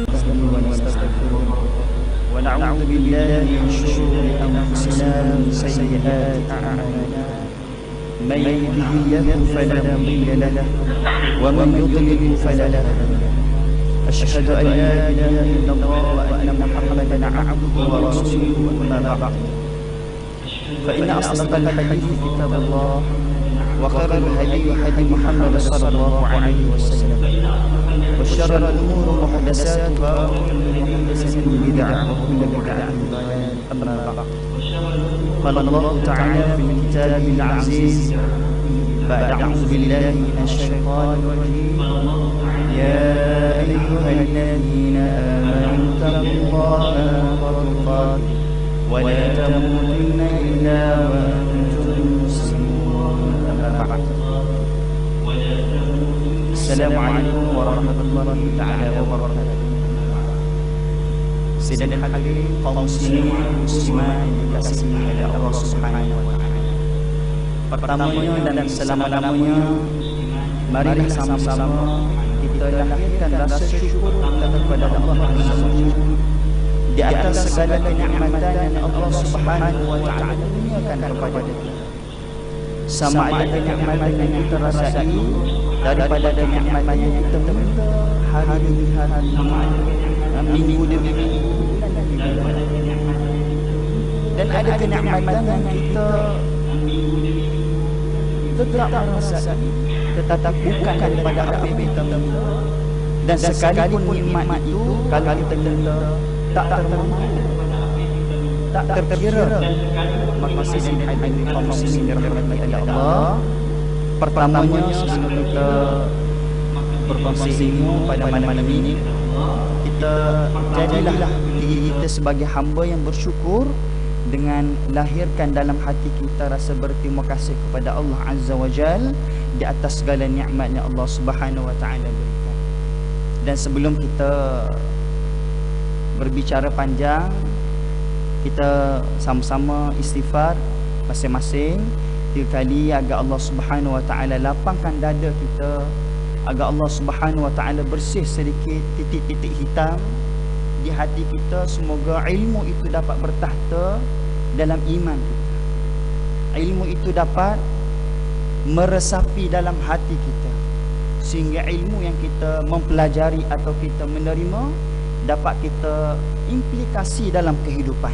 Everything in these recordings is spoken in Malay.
ونستغفره ونعوذ بالله من شرور أنفسنا ومن سيئات أعمالنا من يهده الله فلا مضل له ومن يضلل فلا هادي له أشهد أن لا إله إلا الله وأن محمدا عبده ورسوله أما بعد فإن أصدق الحديث كتاب الله وخير الهدي هدي محمد صلى الله عليه وسلم وشر الأمور محدثاتها وكل محدثة بدعة وكل بدعة ضلالة أما بعد قال الله تعالى في الكتاب العزيز بعد أعوذ بالله من الشيطان الرجيم يا أيها الذين آمنوا اتقوا الله حق تقاته ولا تموتن إلا وأنتم مسلمون أما بعد السلام عليكم ورحمة الله تعالى وبركاته. Sidang hadirin kaum muslimin muslimat yang dikasihi oleh Allah Subhanahu wa taala. Pertamanya dan selama-lamanya marilah sama-sama kita lahirkan rasa syukur kita kepada Allah di atas segala kenikmatan yang Allah Subhanahu wa taala kurniakan kepada kita. Sama ada kenikmatan yang kita rasai daripada kenikmatan yang kita minta hari demi hari, minggu demi minggu, dan ada kenikmatan yang kita tetap merasai tetapi bukan daripada apa yang kita minta, dan sekalipun nikmat itu kalau kita minta tak termampu, tak terkira, maka sidin hadirin kaum muslimin dirahmati oleh Allah. Pertamanya sebelum kita berkongsi ilmu pada malam ini, kita jadilah diri kita sebagai hamba yang bersyukur dengan lahirkan dalam hati kita rasa berterima kasih kepada Allah Azza wa Jal di atas segala nikmat yang Allah Subhanahu wa taala berikan. Dan sebelum kita berbicara panjang, kita sama-sama istighfar masing-masing 3 kali agar Allah Subhanahu wa taala lapangkan dada kita, agar Allah Subhanahu wa taala bersih sedikit titik-titik hitam di hati kita. Semoga ilmu itu dapat bertahta dalam iman kita, ilmu itu dapat meresapi dalam hati kita, sehingga ilmu yang kita mempelajari atau kita menerima dapat kita implikasi dalam kehidupan.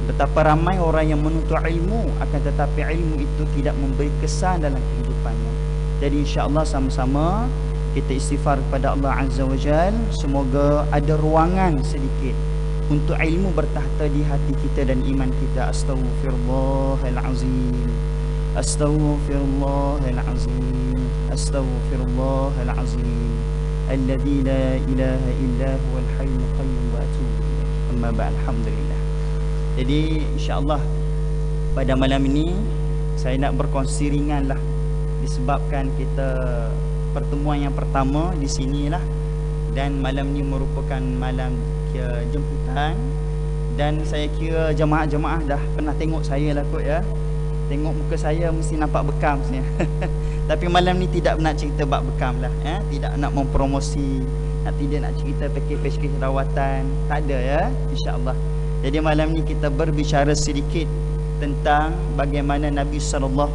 Betapa ramai orang yang menuntut ilmu akan tetapi ilmu itu tidak memberi kesan dalam kehidupannya. Jadi insya-Allah sama-sama kita istighfar kepada Allah Azza wa Jal, semoga ada ruangan sedikit untuk ilmu bertahta di hati kita dan iman kita. Astaghfirullahalazim, astaghfirullahalazim, astaghfirullahalazim, alladzi la ilaha illa huwal hayyul qayyum wa atubu ilaih. Amma ba'd. Alhamdulillah. Jadi insya-Allah pada malam ini saya nak berkongsi ringan lah, disebabkan kita pertemuan yang pertama di sinilah, dan malam ni merupakan malam jemputan, dan saya kira jemaah-jemaah dah pernah tengok saya lah kot ya. Tengok muka saya mesti nampak bekam sebenarnya. Tapi malam ni tidak nak cerita bab bekam lah ya. Tidak nak mempromosi, tidak nak cerita pakej-pakej rawatan, tak ada ya, insya-Allah. Jadi malam ni kita berbicara sedikit tentang bagaimana Nabi SAW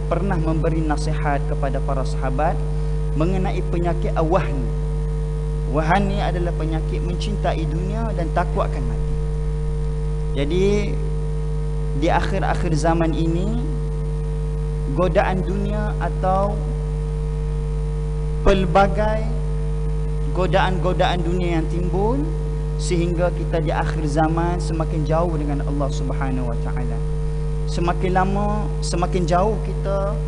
pernah memberi nasihat kepada para sahabat mengenai penyakit wahan. Wahan ni adalah penyakit mencintai dunia dan takut akan mati. Jadi di akhir-akhir zaman ini, godaan dunia atau pelbagai godaan-godaan dunia yang timbul, sehingga kita di akhir zaman semakin jauh dengan Allah Subhanahu wa taala. Semakin lama semakin jauh kita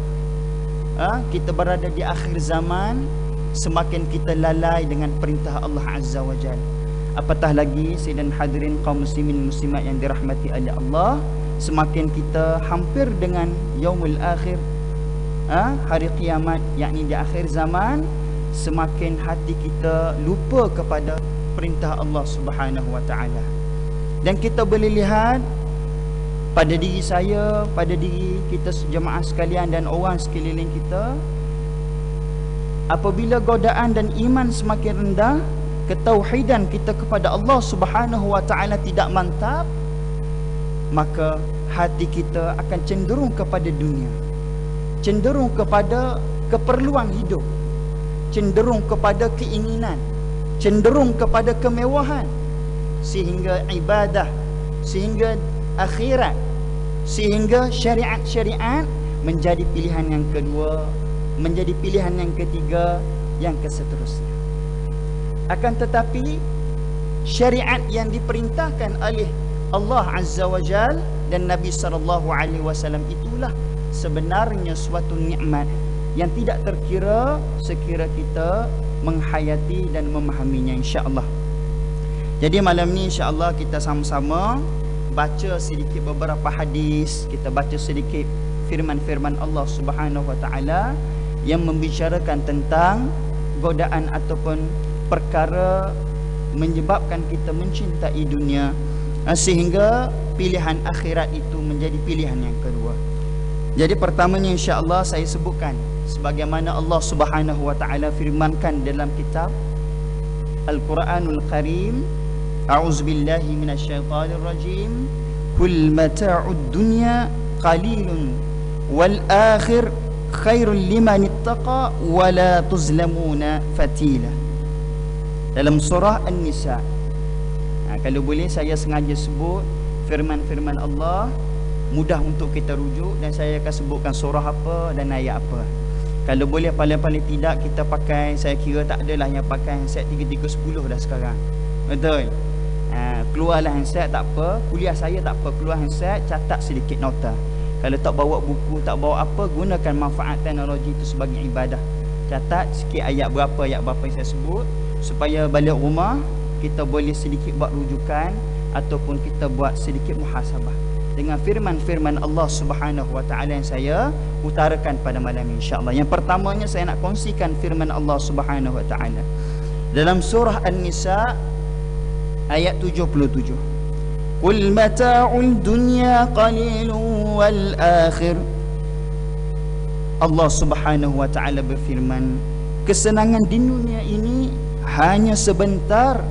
berada di akhir zaman, semakin kita lalai dengan perintah Allah Azza wa Jalla. Apatah lagi sidang hadirin kaum muslimin muslimat yang dirahmati oleh Allah, semakin kita hampir dengan yaumul akhir, hari kiamat, yakni di akhir zaman, semakin hati kita lupa kepada perintah Allah Subhanahu wa taala. Dan kita boleh lihat pada diri saya, pada diri kita jemaah sekalian dan orang sekeliling kita, Apabila godaan dan iman semakin rendah, ketauhidan kita kepada Allah Subhanahu wa taala tidak mantap, maka hati kita akan cenderung kepada dunia, cenderung kepada keperluan hidup, cenderung kepada keinginan, cenderung kepada kemewahan, sehingga ibadah, sehingga akhirat, sehingga syariat-syariat menjadi pilihan yang kedua, menjadi pilihan yang ketiga, yang keseterusnya. Akan tetapi syariat yang diperintahkan oleh Allah Azza wa Jal dan Nabi SAW itulah sebenarnya suatu nikmat yang tidak terkira sekira kita menghayati dan memahaminya, insya-Allah. Jadi malam ni insya-Allah kita sama-sama baca sedikit beberapa hadis, kita baca sedikit firman-firman Allah Subhanahu wa taala yang membicarakan tentang godaan ataupun perkara menyebabkan kita mencintai dunia, sehingga pilihan akhirat itu menjadi pilihan yang kedua. Jadi pertamanya insya-Allah saya sebutkan sebagaimana Allah Subhanahu wa taala firmankan dalam kitab Al-Quranul Karim, a'udzubillahi minasyaitonir rajim, kul mata'ud dunya qalilun wal akhir khairul liman ittaqa wa la tuzlamuna fatila. Dalam surah An-Nisa. Kalau boleh saya sengaja sebut firman-firman Allah, mudah untuk kita rujuk, dan saya akan sebutkan surah apa dan ayat apa. Kalau boleh paling-paling tidak kita pakai, saya kira tak adalah yang pakai handset 3310 dah sekarang. Betul. Keluarlah handset tak apa, kuliah saya tak apa, keluar handset, catat sedikit nota. Kalau tak bawa buku, tak bawa apa, gunakan manfaat teknologi itu sebagai ibadah. Catat sikit ayat berapa yang saya sebut, supaya balik rumah kita boleh sedikit buat rujukan ataupun kita buat sedikit muhasabah dengan firman-firman Allah Subhanahu wa taala yang saya utarakan pada malam ini, insya-Allah. Yang pertamanya saya nak kongsikan firman Allah Subhanahu wa taala dalam surah An-Nisa ayat 77. Qul mata'ul dunya qalilun wal akhir. Allah Subhanahu wa taala berfirman, kesenangan di dunia ini hanya sebentar,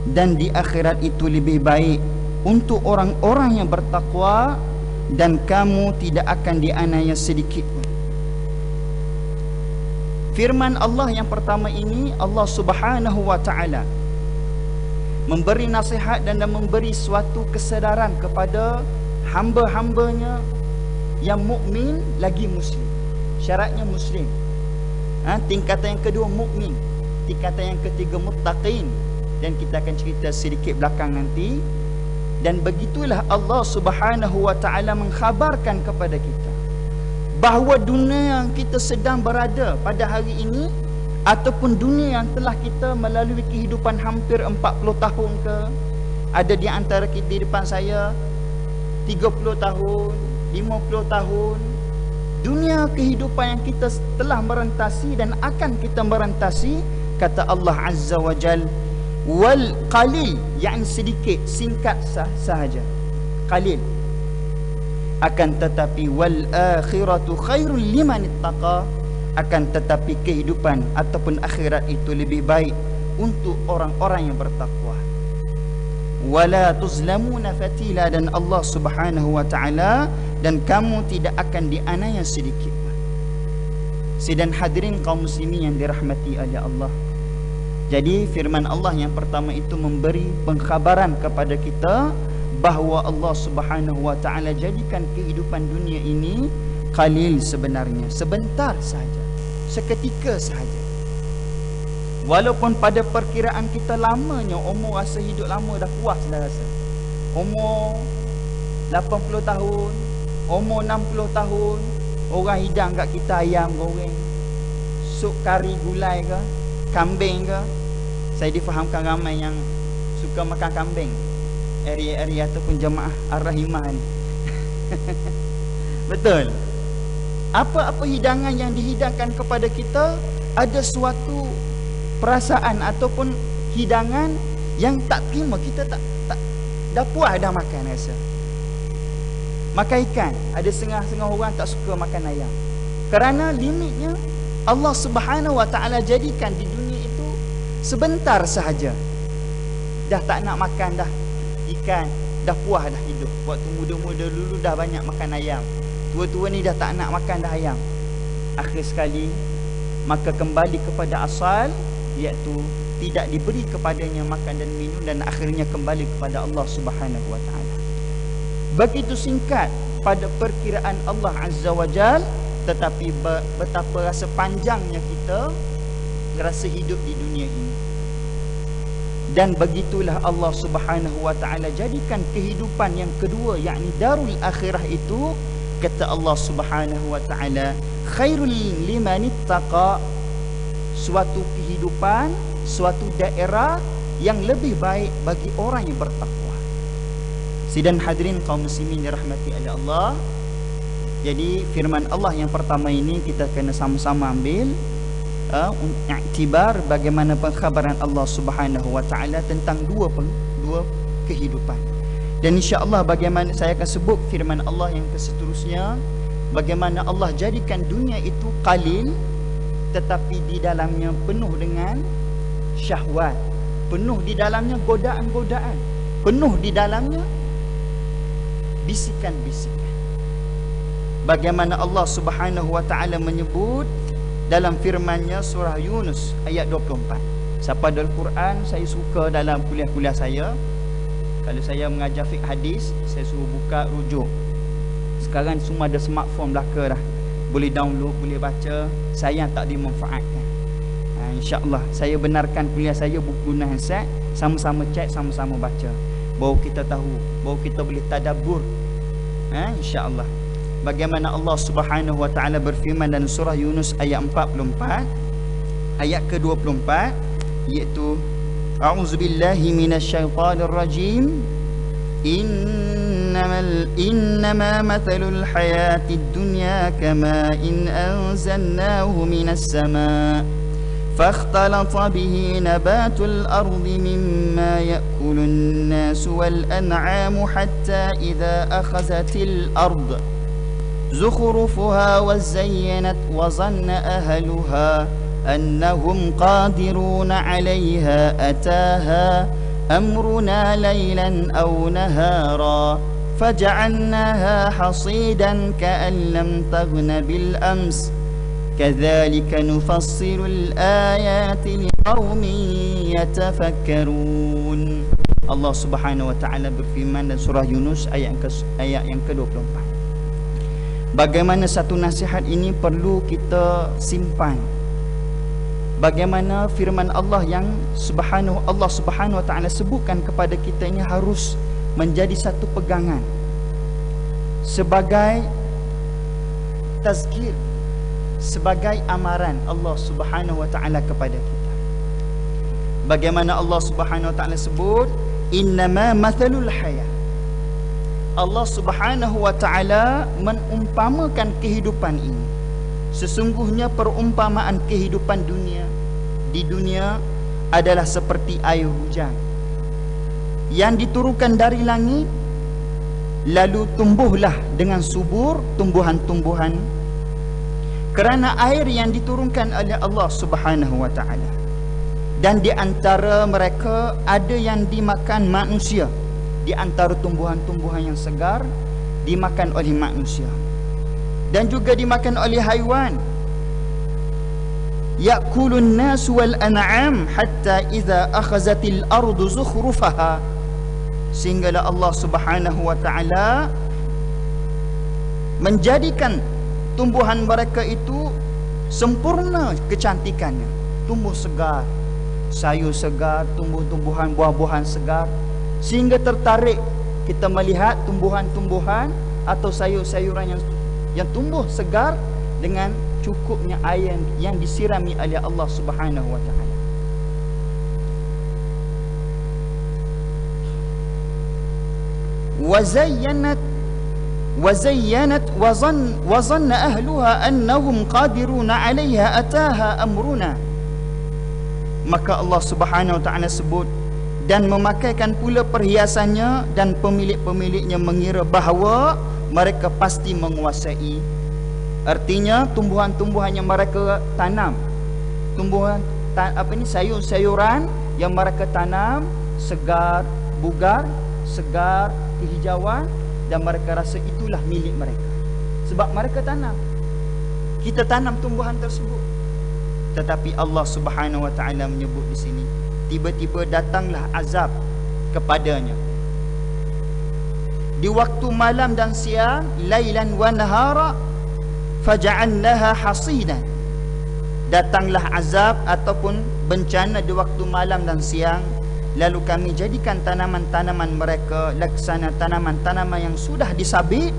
dan di akhirat itu lebih baik untuk orang-orang yang bertakwa, dan kamu tidak akan dianiaya sedikit pun. Firman Allah yang pertama ini, Allah Subhanahu wa taala memberi nasihat dan memberi suatu kesedaran kepada hamba-hambanya yang mukmin lagi muslim. Syaratnya muslim. Tingkatan yang kedua mukmin, tingkatan yang ketiga muttaqin, dan kita akan cerita sedikit belakang nanti. Dan begitulah Allah Subhanahu wa taala mengkhabarkan kepada kita bahawa dunia yang kita sedang berada pada hari ini, ataupun dunia yang telah kita melalui kehidupan hampir 40 tahun ke, ada di antara kita di depan saya 30 tahun, 50 tahun, dunia kehidupan yang kita telah merentasi dan akan kita merentasi, kata Allah Azza wa Jal, wal qalil, yang sedikit, singkat sahaja, qalil. Akan tetapi wal akhiratu khairul liman ittaqa, akan tetapi kehidupan ataupun akhirat itu lebih baik untuk orang-orang yang bertakwa. Wala tuzlamuna fatila, dan Allah Subhanahu wa taala, dan kamu tidak akan dianiaya sedikit. Sidang hadirin kaum muslimin yang dirahmati oleh Allah. Jadi firman Allah yang pertama itu memberi pengkhabaran kepada kita bahawa Allah Subhanahu wa taala jadikan kehidupan dunia ini qalil, sebenarnya sebentar sahaja, seketika sahaja. Walaupun pada perkiraan kita lamanya, umur rasa hidup lama dah puas dah rasa. Umur 80 tahun, umur 60 tahun, orang hidang kat kita ayam goreng, sup kari gulai ke, kambing ke. Saya difahamkan ramai yang suka makan kambing, area-area ataupun jemaah Ar-Rahimah ni. Betul. Apa-apa hidangan yang dihidangkan kepada kita, ada suatu perasaan ataupun hidangan yang tak terima, kita tak dah puas dah makan rasa. Makan ikan, ada setengah-setengah orang tak suka makan ayam kerana limitnya Allah Subhanahu wa ta'ala jadikan di dunia itu sebentar sahaja. Dah tak nak makan dah ikan, dah puas dah hidup. Waktu muda-muda dulu dah banyak makan ayam, tua-tua ni dah tak nak makan dah ayam. Akhir sekali maka kembali kepada asal, iaitu tidak diberi kepadanya makan dan minum, dan akhirnya kembali kepada Allah Subhanahu wa ta'ala. Begitu singkat pada perkiraan Allah Azza wa Jal, tetapi betapa rasa panjangnya kita rasa hidup di dunia ini. Dan begitulah Allah Subhanahu wa ta'ala jadikan kehidupan yang kedua, yakni darul akhirah itu, kata Allah Subhanahu wa ta'ala, khairul liman ittaqa, suatu kehidupan, suatu daerah yang lebih baik bagi orang yang bertakwa. Sidang hadirin kaum muslimin dirahmati oleh Allah. Jadi firman Allah yang pertama ini kita kena sama-sama ambil iktibar bagaimana pengkhabaran Allah Subhanahu wa ta'ala tentang dua kehidupan. Dan insya-Allah bagaimana saya akan sebut firman Allah yang seterusnya, bagaimana Allah jadikan dunia itu qalil, tetapi di dalamnya penuh dengan syahwat, penuh di dalamnya godaan-godaan, penuh di dalamnya bisikan-bisikan. Bagaimana Allah Subhanahu wa ta'ala menyebut dalam firman-Nya surah Yunus ayat 24. Siapa ada Al-Quran, saya suka dalam kuliah-kuliah saya, kalau saya mengajar fiqh hadis, saya suruh buka rujuk. Sekarang semua ada smartphone belaka dah, boleh download, boleh baca. Sayang tak dimanfaatkan. InsyaAllah saya benarkan kuliah saya buku guna handset, sama-sama cek, sama-sama baca, baru kita tahu, baru kita boleh tadabbur. InsyaAllah. Bagaimana Allah Subhanahu wa ta'ala berfirman dalam surah Yunus ayat 44, ayat ke-24, iaitu a'udzubillahi minasyaitanir rajim, innama mathalul hayatid dunya kama in anzalnahu minas sama' فاختلط به نبات الأرض مما يأكل الناس والأنعام حتى إذا أخذت الأرض زخرفها وزينت وظن أهلها أنهم قادرون عليها أتاها أمرنا ليلا أو نهارا فجعلناها حصيدا كأن لم تغن بالأمس كذلك نفصل الآيات لقوم يتفكرون. Allah Subhanahu wa ta'ala berfirman dalam surah Yunus ayat yang ke-24. Bagaimana satu nasihat ini perlu kita simpan. Bagaimana firman Allah yang Allah Subhanahu wa ta'ala sebutkan kepada kita ini harus menjadi satu pegangan sebagai tazkir, sebagai amaran Allah Subhanahu wa ta'ala kepada kita. Bagaimana Allah Subhanahu wa ta'ala sebut innama mathalul hayat, Allah Subhanahu wa ta'ala menumpamakan kehidupan ini, sesungguhnya perumpamaan kehidupan di dunia adalah seperti air hujan yang diturunkan dari langit, lalu tumbuhlah dengan subur tumbuhan-tumbuhan kerana air yang diturunkan oleh Allah Subhanahu wa ta'ala. Dan di antara mereka ada yang dimakan manusia, di antara tumbuhan-tumbuhan yang segar dimakan oleh manusia, dan juga dimakan oleh haiwan. Ya'kulun nas wal an'am hatta idza akhazatil ardu zukhrufaha, sehinggalah Allah Subhanahu wa ta'ala menjadikan tumbuhan mereka itu sempurna kecantikannya, tumbuh segar, sayur segar, tumbuh-tumbuhan, buah-buahan segar, sehingga tertarik kita melihat tumbuhan-tumbuhan atau sayur-sayuran yang tumbuh segar dengan cukupnya air yang disirami oleh Allah Subhanahu wa ta'ala. وزينت وظن أهلها أنهم قادرون عليها أتاها أمرنا. Maka Allah Subhanahu wa ta'ala sebut, dan memakaikan pula perhiasannya, dan pemilik-pemiliknya mengira bahawa mereka pasti menguasai Artinya tumbuhan-tumbuhan yang mereka tanam, tumbuhan sayur-sayuran yang mereka tanam segar, bugar, segar, kehijauan, dan mereka rasa itulah milik mereka. Sebab mereka tanam. Kita tanam tumbuhan tersebut. Tetapi Allah Subhanahu wa taala menyebut di sini, tiba-tiba datanglah azab kepadanya. Di waktu malam dan siang, lailan wa nahara, faja'alnaha hasidan. Datanglah azab ataupun bencana di waktu malam dan siang, lalu kami jadikan tanaman-tanaman mereka laksana tanaman-tanaman yang sudah disabit,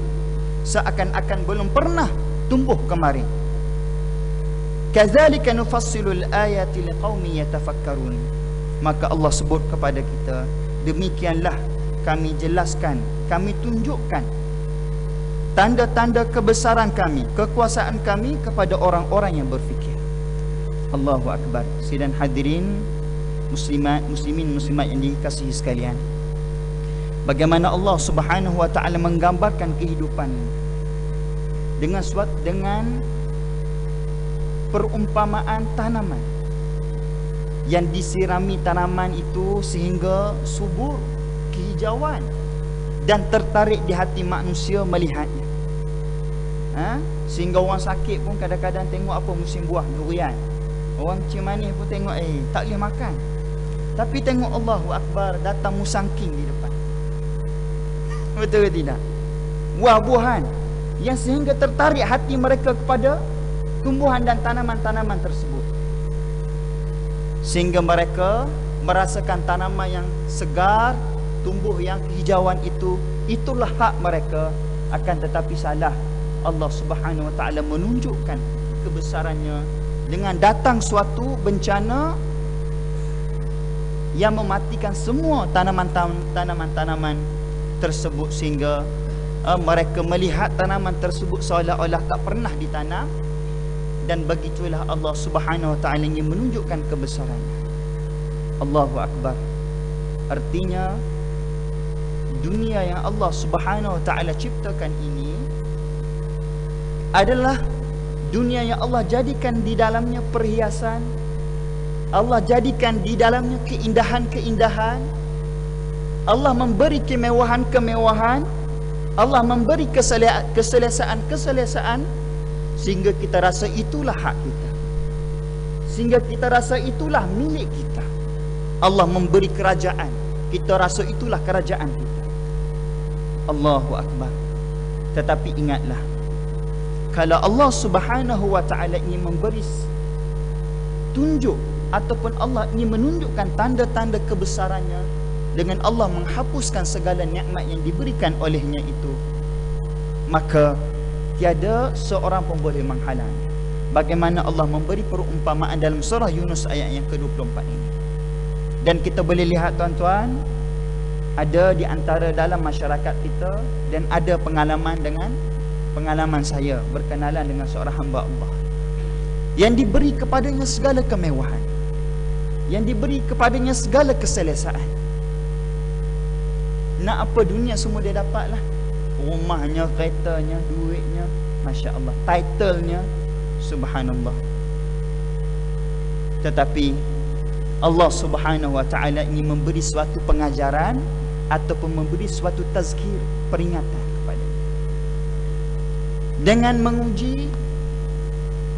seakan-akan belum pernah tumbuh kemarin. Kadzalika nufassilul ayati liqaumin yatafakkarun. Maka Allah sebut kepada kita, demikianlah kami jelaskan, kami tunjukkan tanda-tanda kebesaran kami, kekuasaan kami kepada orang-orang yang berfikir. Allahu Akbar. Sidang hadirin muslimat, muslimin, muslimat yang dikasihi sekalian, bagaimana Allah Subhanahu wa taala menggambarkan kehidupan dengan perumpamaan tanaman yang disirami tanaman itu sehingga subur, kehijauan, dan tertarik di hati manusia melihatnya. Sehingga orang sakit pun kadang-kadang tengok apa musim buah, durian. Orang cium manis pun tengok tak boleh makan. Tapi tengok Allahu Akbar, datang musangking di depan. Betul ke tidak? Buah-buahan yang sehingga tertarik hati mereka kepada tumbuhan dan tanaman-tanaman tersebut, sehingga mereka merasakan tanaman yang segar, tumbuh yang kehijauan itu, itulah hak mereka. Akan tetapi salah, Allah Subhanahu wa taala menunjukkan kebesarannya dengan datang suatu bencana yang mematikan semua tanaman-tanaman tersebut, sehingga mereka melihat tanaman tersebut seolah-olah tak pernah ditanam. Dan begitulah Allah Subhanahu wa taala ingin menunjukkan kebesarannya. Allahu Akbar. Artinya dunia yang Allah Subhanahu wa taala ciptakan ini adalah dunia yang Allah jadikan di dalamnya perhiasan, Allah jadikan di dalamnya keindahan-keindahan, Allah memberi kemewahan-kemewahan, Allah memberi keselesaan-keselesaan, sehingga kita rasa itulah hak kita, sehingga kita rasa itulah milik kita. Allah memberi kerajaan, kita rasa itulah kerajaan kita. Allahu Akbar. Tetapi ingatlah, kalau Allah Subhanahu wa taala ingin memberi tunjuk ataupun Allah ingin menunjukkan tanda-tanda kebesarannya dengan Allah menghapuskan segala nikmat yang diberikan olehnya itu, maka tiada seorang pun boleh menghalang. Bagaimana Allah memberi perumpamaan dalam surah Yunus ayat yang ke-24 ini. Dan kita boleh lihat tuan-tuan, ada di antara dalam masyarakat kita, dan ada pengalaman saya berkenalan dengan seorang hamba Allah yang diberi kepadanya segala kemewahan, yang diberi kepadanya segala keselesaan. Nak apa dunia semua dia dapatlah. Rumahnya, keretanya, duitnya, Masya Allah, titlenya, subhanallah. Tetapi Allah Subhanahu wa ta'ala ingin memberi suatu pengajaran ataupun memberi suatu tazkir, peringatan kepadanya, dengan menguji,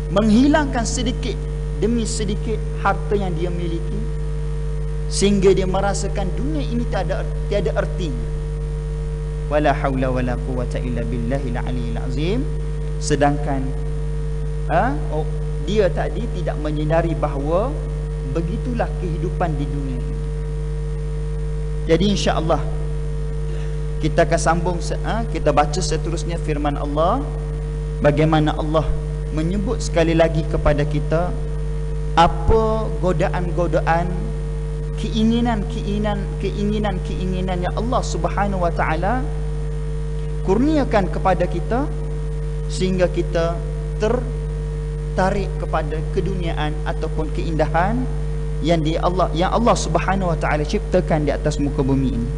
menghilangkan sedikit demi sedikit harta yang dia miliki, sehingga dia merasakan dunia ini tiada artinya. Wala haula wala quwwata illa billahil aliyil azim. Sedangkan dia tadi tidak menyedari bahawa begitulah kehidupan di dunia ini. Jadi insya-Allah kita akan sambung, kita baca seterusnya firman Allah, bagaimana Allah menyebut sekali lagi kepada kita apa godaan-godaan, keinginan yang Allah Subhanahu wa taala kurniakan kepada kita, sehingga kita tertarik kepada keduniaan ataupun keindahan yang Allah Subhanahu wa taala ciptakan di atas muka bumi ini.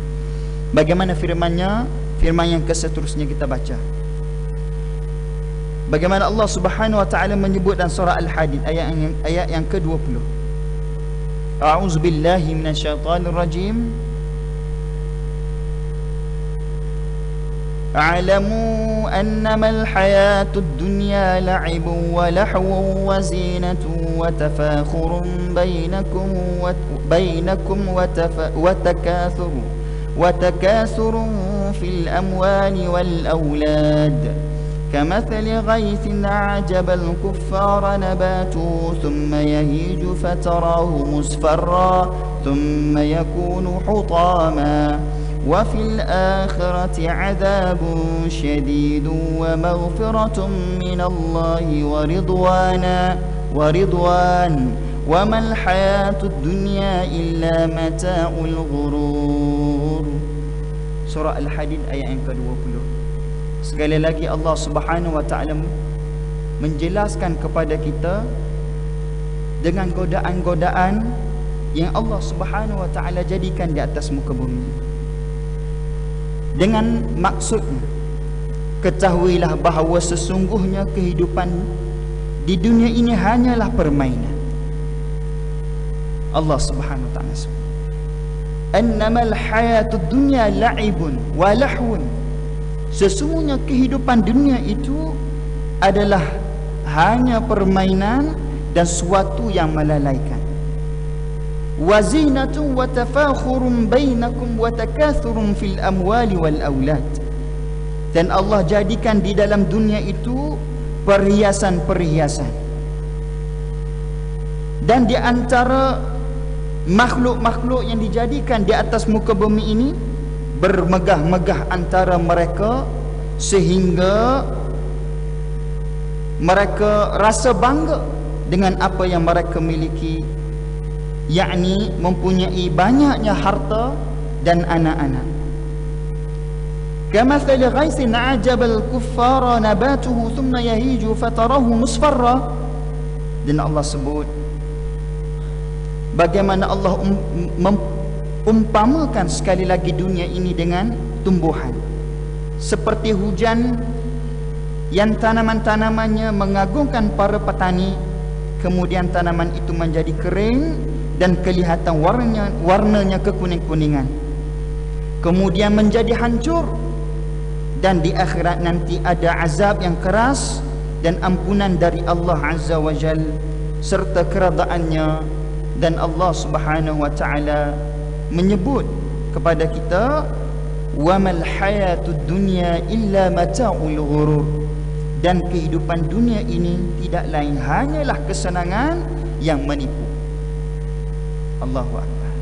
Bagaimana firman yang seterusnya kita baca. Bagaimana Allah Subhanahu wa taala menyebut dalam surah Al-Hadid ayat yang ke-20. A'udzubillahi minasyaitonir rajim. A'lamu annamal hayatud dunya la'ibun wa lahwun wa zinatun wa tafakhurun bainakum wa takathurun fil amwali wal awlad kamathali ghaythin a'jaba al-kuffara nabatuhu thumma yahiju fatarahu musfarra thumma yakunu hutama وفي الآخرة عذاب شديد ومغفرة من الله ورضوان وما الحياة الدنيا إلا متاع الغرور. Surah Al-Hadid ayat yang ke-20. Sekali lagi Allah Subhanahu wa taala menjelaskan kepada kita dengan godaan-godaan yang Allah Subhanahu wa taala jadikan di atas muka bumi. Dengan maksudnya, ketahuilah bahawa sesungguhnya kehidupan di dunia ini hanyalah permainan. Allah Subhanahu wa taala sebut, "Annamal hayatud dunya la'ibun wa lahwun." Sesungguhnya kehidupan dunia itu adalah hanya permainan dan suatu yang melalaikan. Wazinatun wa tafakhurun bainakum wa takathurun fil amwali wal aulad. Dan Allah jadikan di dalam dunia itu perhiasan-perhiasan. Dan di antara makhluk-makhluk yang dijadikan di atas muka bumi ini bermegah-megah antara mereka sehingga mereka rasa bangga dengan apa yang mereka miliki, yakni mempunyai banyaknya harta dan anak-anak. Kamathali ghaythin a'jaba al-kuffara nabatuhu thumma yahiju fatarahu musfarra. Dan Allah sebut bagaimana Allah umpamakan sekali lagi dunia ini dengan tumbuhan seperti hujan yang tanaman-tanamannya mengagumkan para petani, kemudian tanaman itu menjadi kering dan kelihatan warnanya kekuning-kuningan, kemudian menjadi hancur, dan di akhirat nanti ada azab yang keras dan ampunan dari Allah Azza wa Jal serta keradaannya. Dan Allah Subhanahu wa taala menyebut kepada kita, "Wamal hayatud dunya illa mata'ul ghurur." Dan kehidupan dunia ini tidak lain hanyalah kesenangan yang menipu. Allahu Akbar.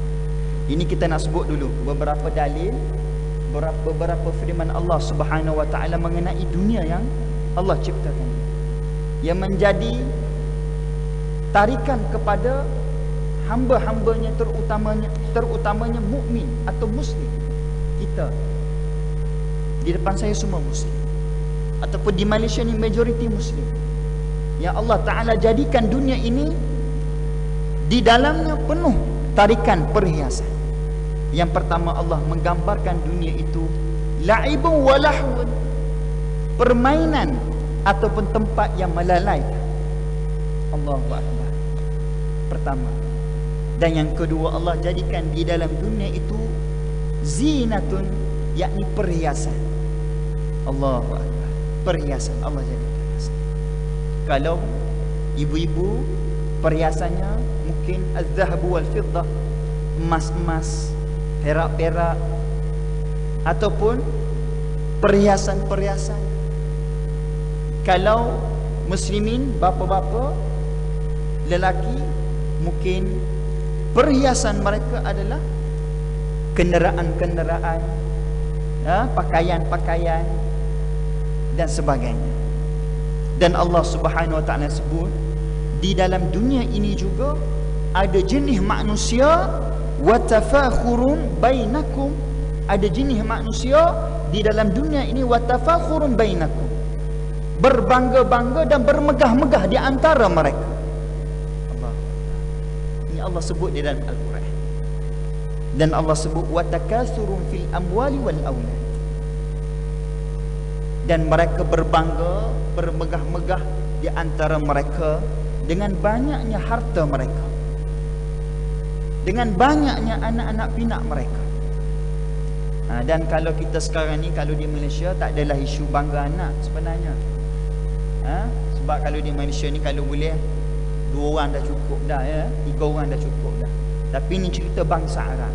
Ini kita nak sebut dulu beberapa dalil, beberapa firman Allah Subhanahu wa taala mengenai dunia yang Allah ciptakan, yang menjadi tarikan kepada hamba-hambanya, terutamanya mukmin atau muslim. Kita di depan saya semua muslim, ataupun di Malaysia ni majoriti muslim. Yang Allah Ta'ala jadikan dunia ini di dalamnya penuh tarikan perhiasan. Yang pertama, Allah menggambarkan dunia itu la'ibun wa lahwun, permainan ataupun tempat yang melalaikan. Allahu Akbar. Pertama. Dan yang kedua, Allah jadikan di dalam dunia itu zinatun, yakni perhiasan. Allahu Akbar. Perhiasan Allah jadikan. Kalau ibu-ibu perhiasannya mungkin az-zahabu wal-fiddah, emas-emas, perak-perak, ataupun perhiasan-perhiasan. Kalau muslimin, bapa-bapa, lelaki, mungkin perhiasan mereka adalah kenderaan-kenderaan, pakaian-pakaian dan sebagainya. Dan Allah Subhanahu wa taala sebut di dalam dunia ini juga ada jenis manusia wa tafakhurun bainakum, ada jenis manusia di dalam dunia ini wa tafakhurun bainakum, berbangga-bangga dan bermegah-megah di antara mereka. Allah. Ini Allah sebut di dalam Al-Quran. Dan Allah sebut wa takatsurun fil amwali wal aulad. dan mereka berbangga, bermegah-megah di antara mereka dengan banyaknya harta mereka, dengan banyaknya anak-anak pinak mereka. Dan kalau kita sekarang ni, kalau di Malaysia tak adalah isu bangga anak sebenarnya. Sebab kalau di Malaysia ni kalau boleh 2 orang dah cukup dah, 3 orang dah cukup dah. Tapi ni cerita bangsa Arab.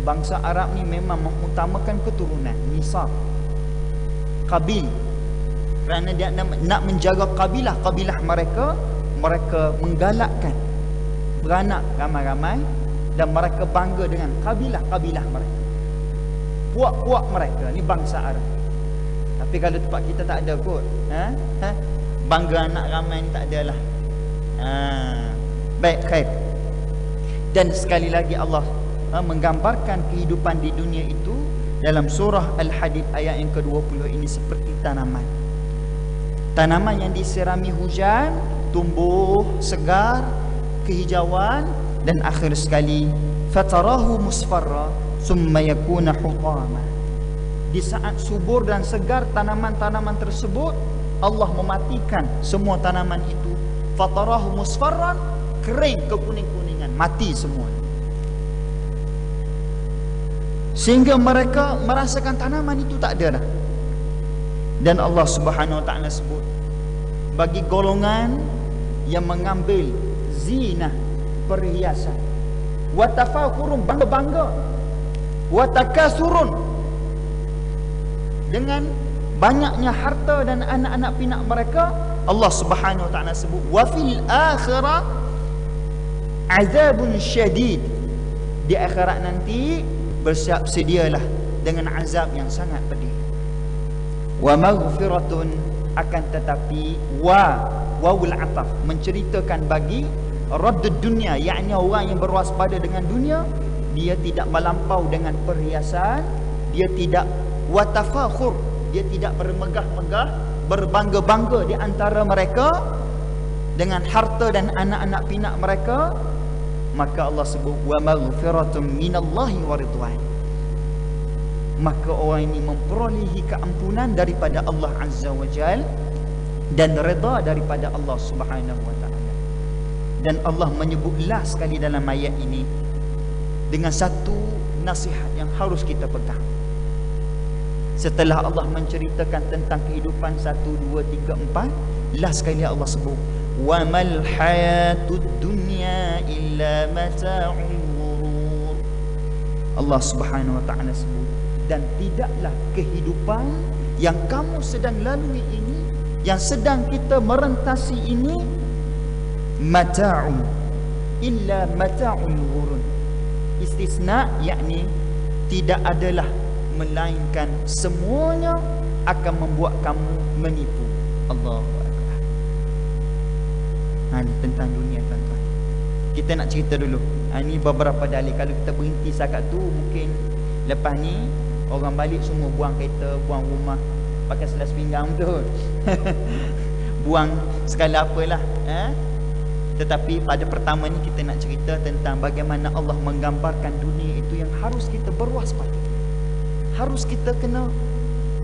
Bangsa Arab ni memang mengutamakan keturunan, nisab, kabil. Kerana dia nak menjaga kabilah mereka, mereka menggalakkan beranak ramai-ramai dan mereka bangga dengan kabilah mereka, puak-puak mereka. Ni bangsa Arab. Tapi kalau tempat kita tak ada kot, bangga anak ramai ni tak adalah. Baik, khair. Dan sekali lagi Allah menggambarkan kehidupan di dunia itu dalam surah Al-Hadid ayat yang ke-20 ini seperti tanaman. Tanaman yang disirami hujan, tumbuh segar, kehijauan, dan akhir sekali fatarahu musfarra summa yakuna hutama. Di saat subur dan segar tanaman-tanaman tersebut, Allah mematikan semua tanaman itu. Fatarahu musfarran, kering kekuning-kuningan, mati semua. Sehingga mereka merasakan tanaman itu tak ada dah. Dan Allah Subhanahu wa ta'ala sebut bagi golongan yang mengambil zinah, perhiasan, wa tafakurun, bangga-bangga, wa takasurun, dengan banyaknya harta dan anak-anak pinak mereka, Allah Subhanahu wa ta'ala sebut wa fil akhirah azabun syadid. Di akhirat nanti bersiap sedialah dengan azab yang sangat pedih. Wa maghfiratun, akan tetapi wawul ataf menceritakan bagi raddud dunia, yakni orang yang berwaspada dengan dunia, dia tidak melampau dengan perhiasan, dia tidak watafakhur, dia tidak bermegah-megah, berbangga-bangga di antara mereka dengan harta dan anak-anak pinak mereka. Maka Allah sebut wa maghfiratun minallahi wa ridwan, maka orang ini memperolehi keampunan daripada Allah Azza wa Jal dan redha daripada Allah Subhanahu wa ta'ala. Dan Allah menyebutlah sekali dalam ayat ini dengan satu nasihat yang harus kita pegang. Setelah Allah menceritakan tentang kehidupan 1, 2, 3, 4, last sekali Allah sebut wa mal hayatud dunya illa mata'ul ghurur. Allah Subhanahu wa ta'ala sebut, dan tidaklah kehidupan yang kamu sedang lalui ini, yang sedang kita merentasi ini, mata'un illa mata'ul ghurur. Istisna, yakni tidak adalah melainkan semuanya akan membuat kamu menipu. Allahu Akbar. Ini tentang dunia, tuan-tuan. Kita nak cerita dulu. Ini beberapa dalil. Kalau kita berhenti sakat tu, mungkin lepas ni orang balik semua buang kereta, buang rumah, pakai selas pinggang tu. Buang segala apalah. Tetapi pada pertama ni kita nak cerita tentang bagaimana Allah menggambarkan dunia itu yang harus kita berwaspada, harus kita kena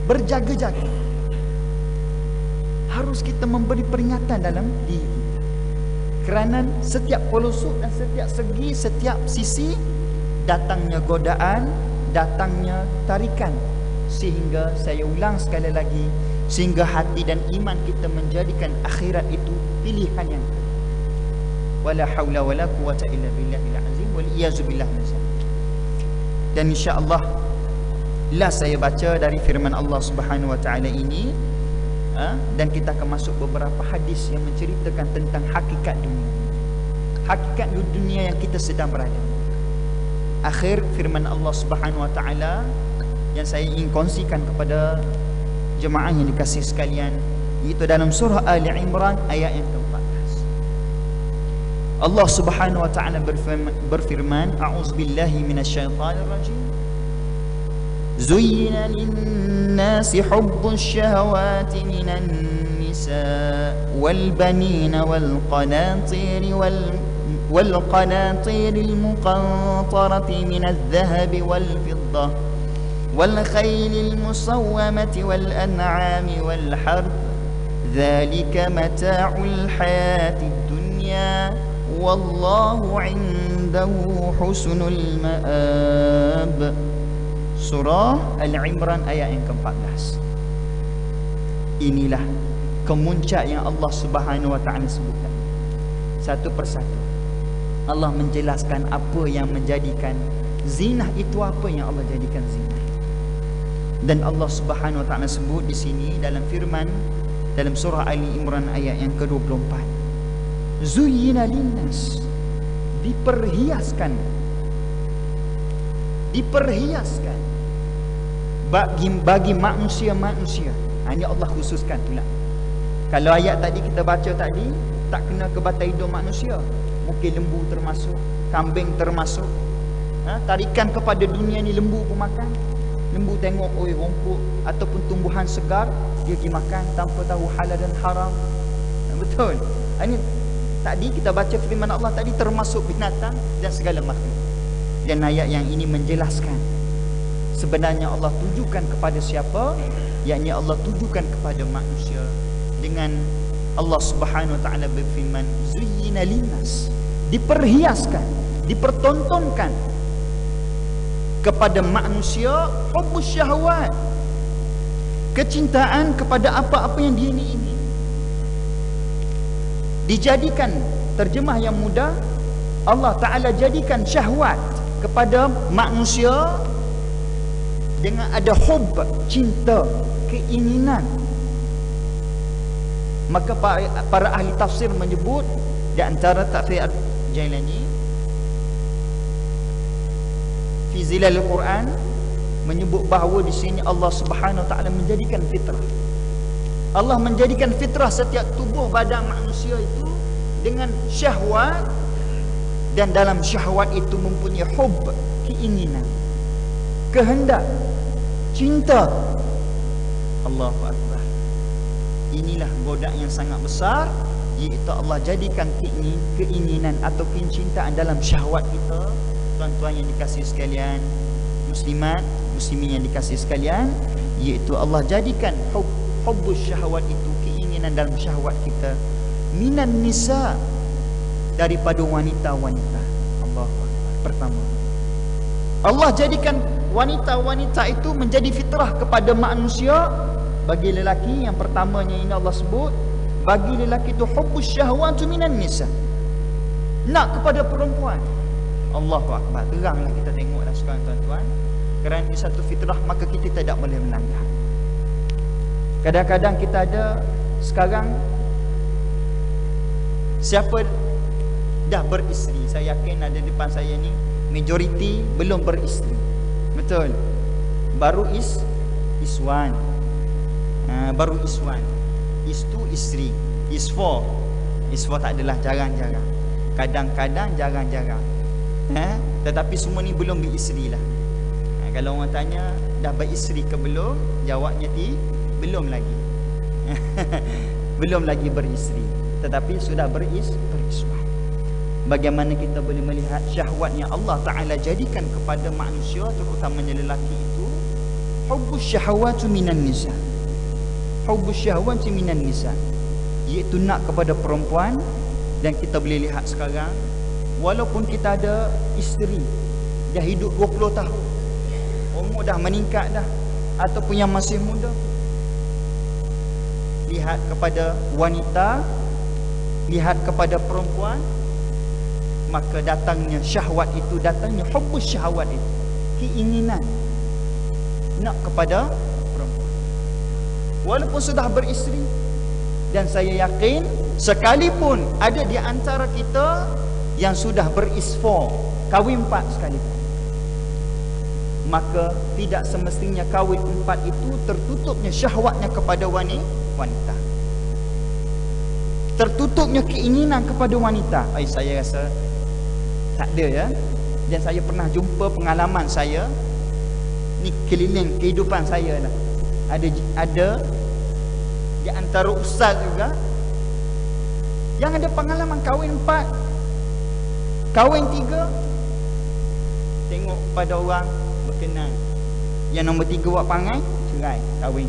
berjaga-jaga, harus kita memberi peringatan dalam diri kita. Kerana setiap pelosok dan setiap segi, setiap sisi, datangnya godaan, datangnya tarikan. Sehingga saya ulang sekali lagi, sehingga hati dan iman kita menjadikan akhirat itu pilihan yang wala haula wala quwata illa billahil azim wal iyazu billah min zalik. Dan insya-Allah lah saya baca dari firman Allah Subhanahu wa taala ini, dan kita akan masuk beberapa hadis yang menceritakan tentang hakikat dunia, hakikat dunia yang kita sedang berada. Akhir firman Allah Subhanahu wa taala yang saya ingin kongsikan kepada jemaah yang dikasihi sekalian, iaitu dalam surah Ali Imran ayat yang ke-14. Allah Subhanahu wa taala berfirman, a'udzubillahi minasyaitonir rajim. زين للناس حب الشهوات من النساء والبنين والقناطير المقنطرة من الذهب والفضة wal khaylil musawwamati wal an'ami wal harth dzalika mata'ul hayatid dunya wallahu 'indahu husnul ma'ab. Surah Al-Imran ayat yang ke-14. Inilah kemuncak yang Allah Subhanahu wa taala sebutkan. Satu persatu Allah menjelaskan apa yang menjadikan zinah itu, apa yang Allah jadikan zinah. Dan Allah Subhanahu wa taala sebut di sini dalam firman dalam surah Ali Imran ayat yang ke-24. Zuyyina linnas, diperhiaskan bagi manusia-manusia. Ini Allah khususkan pula. Kalau ayat tadi kita baca tadi tak kena ke batang hidung manusia, mungkin lembu termasuk, kambing termasuk. Tarikan kepada dunia ni, lembu pun makan. Lembu tengok rumput ataupun tumbuhan segar, dia pergi makan tanpa tahu halal dan haram. Betul. Ini tadi kita baca firman Allah tadi termasuk binatang dan segala makhluk. Dan ayat yang ini menjelaskan sebenarnya Allah tujukan kepada siapa, yakni Allah tujukan kepada manusia. Dengan Allah Subhanahu wa taala berfirman, zuyyina linnas, diperhiaskan, dipertontonkan kepada manusia hubbus syahwat, kecintaan kepada apa-apa yang dia ingini. Dijadikan, terjemah yang mudah, Allah Ta'ala jadikan syahwat kepada manusia dengan ada hub, cinta, keinginan. Maka para ahli tafsir menyebut, di antara tafsir Jailani fi Zilal Al-Quran menyebut bahawa di sini Allah Subhanahu wa taala menjadikan fitrah. Allah menjadikan fitrah setiap tubuh badan manusia itu dengan syahwat, dan dalam syahwat itu mempunyai hub, keinginan, kehendak, cinta. Allahu Akbar. Inilah godak yang sangat besar, iaitu Allah jadikan keinginan atau kecintaan dalam syahwat kita. Tuan-tuan yang dikasihi sekalian, muslimat, muslimin yang dikasihi sekalian, iaitu Allah jadikan hubbus syahwat itu, keinginan dalam syahwat kita, minan nisa, daripada wanita-wanita. Allahu Akbar. Pertama, Allah jadikan wanita-wanita itu menjadi fitrah kepada manusia. Bagi lelaki, yang pertamanya ini Allah sebut, bagi lelaki itu hubbus syahwatu minan nisa, nak kepada perempuan. Allahu Akbar. Teranglah kita tengoklah sekarang tuan-tuan, kerana ini satu fitrah, maka kita tidak boleh melanggar. Kadang-kadang kita ada sekarang, siapa dah beristeri, saya yakin ada depan saya ni majoriti belum beristeri. Betul. Baru iswan. Baru iswan. Is2 isteri. Is4 tak adalah, jarang-jarang. Kadang-kadang, jarang-jarang. Tetapi semua ni belum beristeri lah. Kalau orang tanya dah beristeri ke belum, jawabnya belum lagi. Belum lagi beristeri, tetapi sudah beriswan. Bagaimana kita boleh melihat syahwat yang Allah Ta'ala jadikan kepada manusia, terutamanya lelaki itu, hubbus syahwatu minan nisa. Hubbus syahwatu minan nisa, iaitu nak kepada perempuan. Dan kita boleh lihat sekarang, walaupun kita ada isteri, dah hidup 20 tahun, umur dah meningkat dah, ataupun yang masih muda, lihat kepada wanita, lihat kepada perempuan, maka datangnya syahwat itu, datangnya hubbus syahwat itu, keinginan nak kepada perempuan, walaupun sudah beristeri. Dan saya yakin, sekalipun ada di antara kita yang sudah berisfor, kahwin 4 sekalipun, maka tidak semestinya kahwin 4 itu tertutupnya syahwatnya kepada wanita, tertutupnya keinginan kepada wanita. Saya rasa tak ada ya. Dan saya pernah jumpa pengalaman saya ni, keliling kehidupan saya lah. Ada di antara ustaz juga yang ada pengalaman kahwin 4, kahwin 3, tengok pada orang berkenan, Yang nombor 3 buat perangai, cerai, kahwin.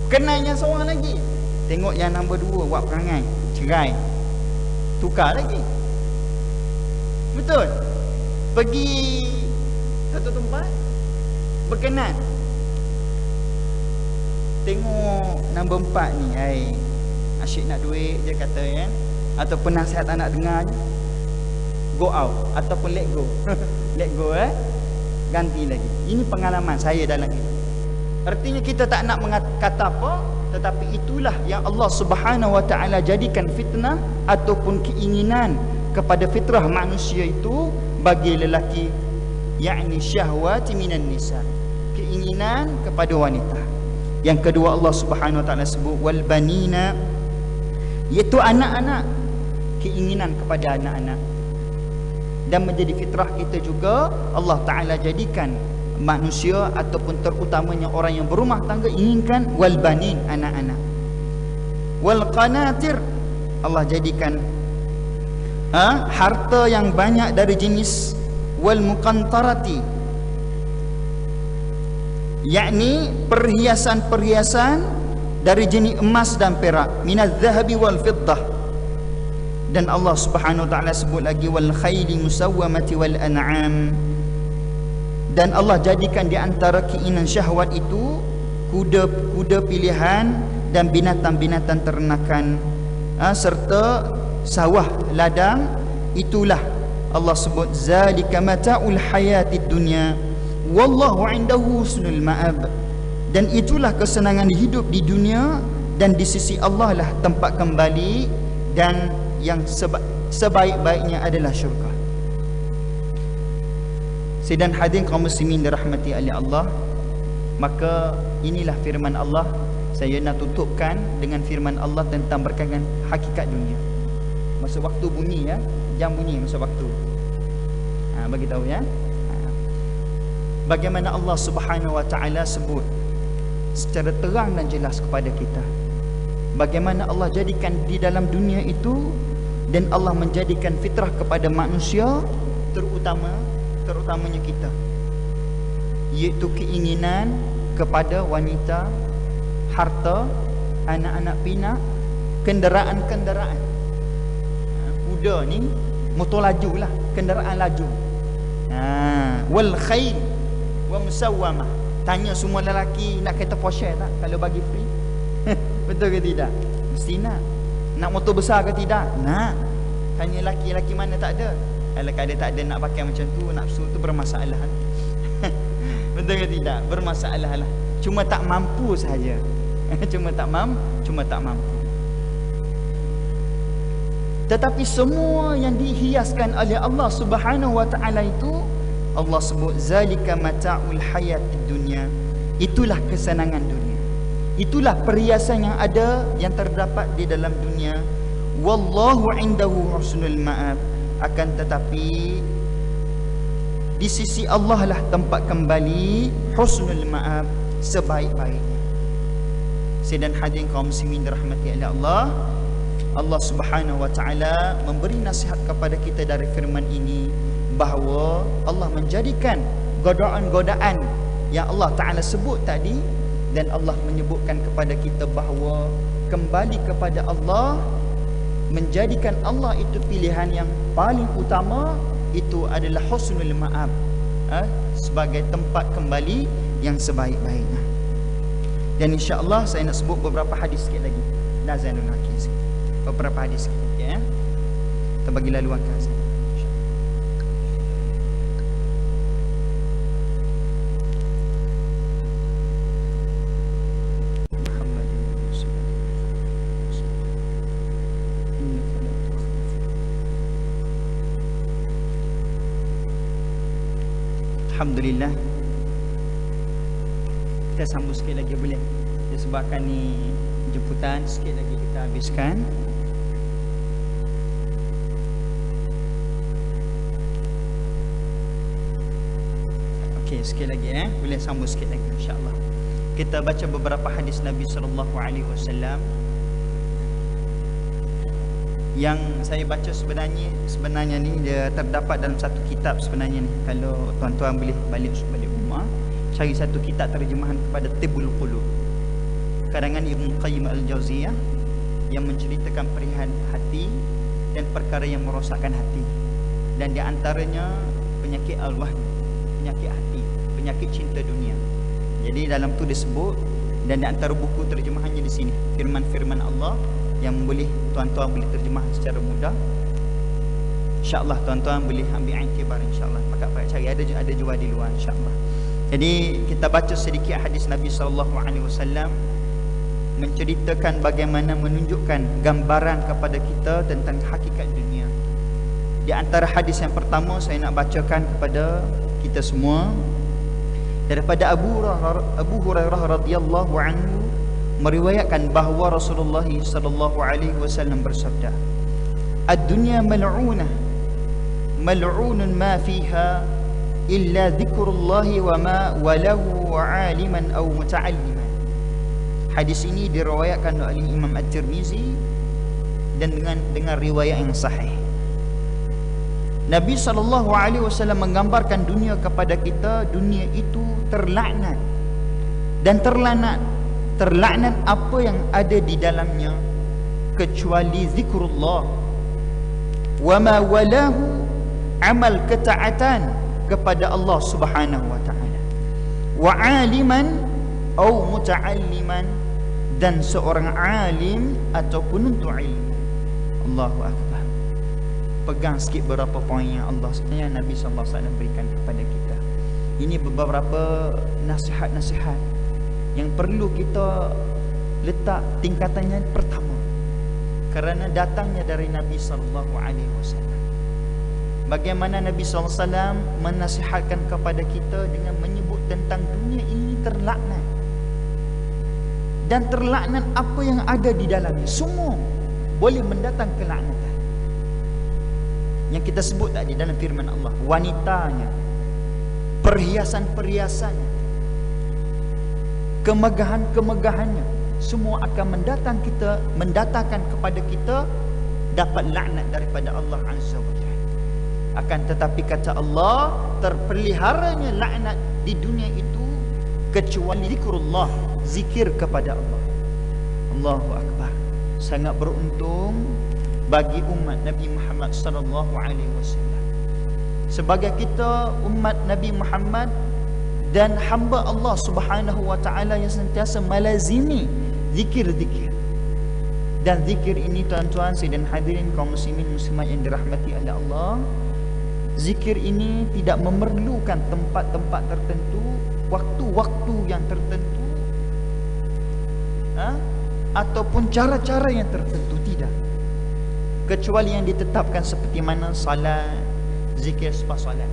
Kenanya seorang lagi, tengok yang nombor 2 buat perangai, cerai, tukar lagi. Betul? Pergi satu tempat, berkenan, tengok nombor 4 ni, asyik nak duit je kata kan, ataupun nasihat anak dengar, go out ataupun let go. Let go, ganti lagi. Ini pengalaman saya dalam hidup. Artinya kita tak nak kata apa, tetapi itulah yang Allah Subhanahu Wa Taala jadikan fitnah ataupun keinginan kepada fitrah manusia itu bagi lelaki, yakni syahwati minan nisa, keinginan kepada wanita. Yang kedua Allah Subhanahu Wa Taala sebut wal banina, iaitu anak-anak, keinginan kepada anak-anak. Dan menjadi fitrah kita juga Allah Ta'ala jadikan manusia ataupun terutamanya orang yang berumah tangga inginkan wal banin, anak-anak. Wal qanatir, Allah jadikan harta yang banyak dari jenis wal muqantarati, yakni perhiasan-perhiasan dari jenis emas dan perak, minaz zahabi wal fiddah. Dan Allah Subhanahu Wa Taala sebut lagi wal khayli musawwamati wal an'am. Dan Allah jadikan di antara keinginan syahwat itu kuda-kuda pilihan dan binatang-binatang ternakan, serta sawah ladang. Itulah Allah sebut zalika mata'ul hayatid dunya wallahu 'indahu husnul ma'ab. Dan itulah kesenangan hidup di dunia, dan di sisi Allah lah tempat kembali, dan yang sebaik-baiknya adalah syurga. Sidang hadirin kaum muslimin dirahmati oleh Allah, maka inilah firman Allah. Saya nak tutupkan dengan firman Allah tentang berkaitan hakikat dunia. Masa waktu bunyi, jam bunyi masa waktu. Bagi tahu ya. Bagaimana Allah Subhanahu Wa Taala sebut secara terang dan jelas kepada kita bagaimana Allah jadikan di dalam dunia itu, dan Allah menjadikan fitrah kepada manusia, terutamanya kita, iaitu keinginan kepada wanita, harta, anak-anak pinak, kenderaan-kenderaan. Kuda ni motor laju lah, kenderaan laju. Wal khayl wa musawwamah. Tanya semua lelaki, nak kereta Porsche tak kalau bagi free? Betul ke tidak? Mesti nak. Nak motor besar ke tidak? Nak. Tanya lelaki mana tak ada. Kalau ada tak ada nak pakai macam tu, nafsu tu bermasalah. Betul ke tidak? Bermasalah lah. Cuma tak mampu sahaja. Cuma tak mampu. Tetapi semua yang dihiaskan oleh Allah Subhanahu Wa Taala itu, Allah sebut zalika mata'ul hayatid dunya. Itulah kesenangan dunia. Itulah perhiasan yang ada, yang terdapat di dalam dunia. Wallahu 'indahu husnul ma'ab. Akan tetapi di sisi Allah lah tempat kembali, husnul ma'ab, sebaik-baiknya. Sidang hadirin kaum muslimin dirahmati oleh Allah, Allah Subhanahu Wa Taala memberi nasihat kepada kita dari firman ini, bahawa Allah menjadikan godaan-godaan yang Allah Ta'ala sebut tadi, dan Allah menyebutkan kepada kita bahawa kembali kepada Allah, menjadikan Allah itu pilihan yang paling utama, itu adalah husnul ma'ab, sebagai tempat kembali yang sebaik-baiknya. Dan insya-Allah saya nak sebut beberapa hadis sikit lagi. Nazanul Hakim. Beberapa hadis sikit lagi, kita bagi laluan ke hasil. Alhamdulillah. Kita sambung sikit lagi boleh? Disebabkan ni jemputan, sikit lagi kita habiskan. Okey, sikit lagi boleh sambung sikit lagi insya-Allah. Kita baca beberapa hadis Nabi sallallahu alaihi wasallam Yang saya baca sebenarnya ni dia terdapat dalam satu kitab sebenarnya ni. Kalau tuan-tuan boleh balik rumah, cari satu kitab terjemahan kepada Tibbul Qulub karangan Ibn Qayyim Al-Jauziyah yang menceritakan perihan hati dan perkara yang merosakkan hati. Dan di antaranya penyakit al-wahn, penyakit hati, penyakit cinta dunia. Jadi dalam tu disebut, dan di antara buku terjemahannya di sini firman-firman Allah yang boleh tuan-tuan boleh terjemah secara mudah. InsyaAllah tuan-tuan boleh ambil iktibar insyaAllah. Maka cari ada jual di luar insyaAllah. Jadi kita baca sedikit hadis Nabi SAW menceritakan bagaimana menunjukkan gambaran kepada kita tentang hakikat dunia. Di antara hadis yang pertama saya nak bacakan kepada kita semua daripada Abu Hurairah radhiyallahu anhu meriwayatkan bahawa Rasulullah sallallahu alaihi wasallam bersabda, "Ad-dunya mal'unah, mal'unun ma fiha illa dzikrullah wa ma walahu 'aliman aw muta'alliman." Hadis ini diriwayatkan oleh Imam At-Tirmizi dan dengan riwayat yang sahih. Nabi sallallahu alaihi wasallam menggambarkan dunia kepada kita, dunia itu terlaknat dan terlaknat apa yang ada di dalamnya kecuali zikrullah wa ma walahu amal ketaatan kepada Allah Subhanahu wa taala wa aliman au muta'alliman dan seorang alim atau penuntut ilmu. Allahu akbar. Pegang sikit beberapa poin yang Allah sebenarnya Nabi sallallahu alaihi wasallam berikan kepada kita. Ini beberapa nasihat-nasihat yang perlu kita letak tingkatannya pertama kerana datangnya dari Nabi sallallahu alaihi wasallam. Bagaimana Nabi sallallahu alaihi wasallam menasihatkan kepada kita dengan menyebut tentang dunia ini terlaknat. Dan terlaknat apa yang ada di dalamnya, semua boleh mendatang kelaknatan. Yang kita sebut tadi dalam firman Allah, wanitanya, perhiasan-perhiasannya, kemegahan-kemegahannya, semua akan mendatangkan kepada kita dapat laknat daripada Allah Azza wa Jalla. Akan tetapi kata Allah, terpeliharanya laknat di dunia itu kecuali zikrullah, zikir kepada Allah. Allahu akbar. Sangat beruntung bagi umat Nabi Muhammad sallallahu alaihi wasallam. Sebagai kita umat Nabi Muhammad dan hamba Allah Subhanahu wa taala yang sentiasa melazimi zikir-zikir. Dan zikir ini tuan-tuan dan hadirin kaum muslimin muslimat yang dirahmati oleh Allah, zikir ini tidak memerlukan tempat-tempat tertentu, waktu-waktu yang tertentu, ataupun cara-cara yang tertentu, tidak. Kecuali yang ditetapkan seperti mana salat, zikir selepas salat.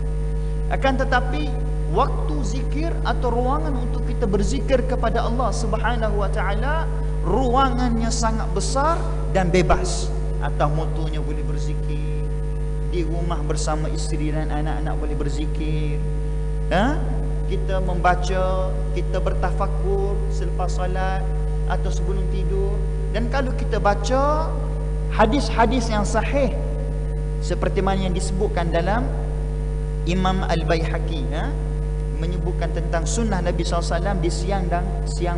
Akan tetapi waktu zikir atau ruangan untuk kita berzikir kepada Allah Subhanahu wa taala, ruangannya sangat besar dan bebas. Atas motornya boleh berzikir, di rumah bersama isteri dan anak-anak boleh berzikir. Kita membaca, kita bertafakur selepas salat atau sebelum tidur. Dan kalau kita baca hadis-hadis yang sahih seperti mana yang disebutkan dalam Imam Al-Baihaqi, menyebutkan tentang sunnah Nabi SAW di siang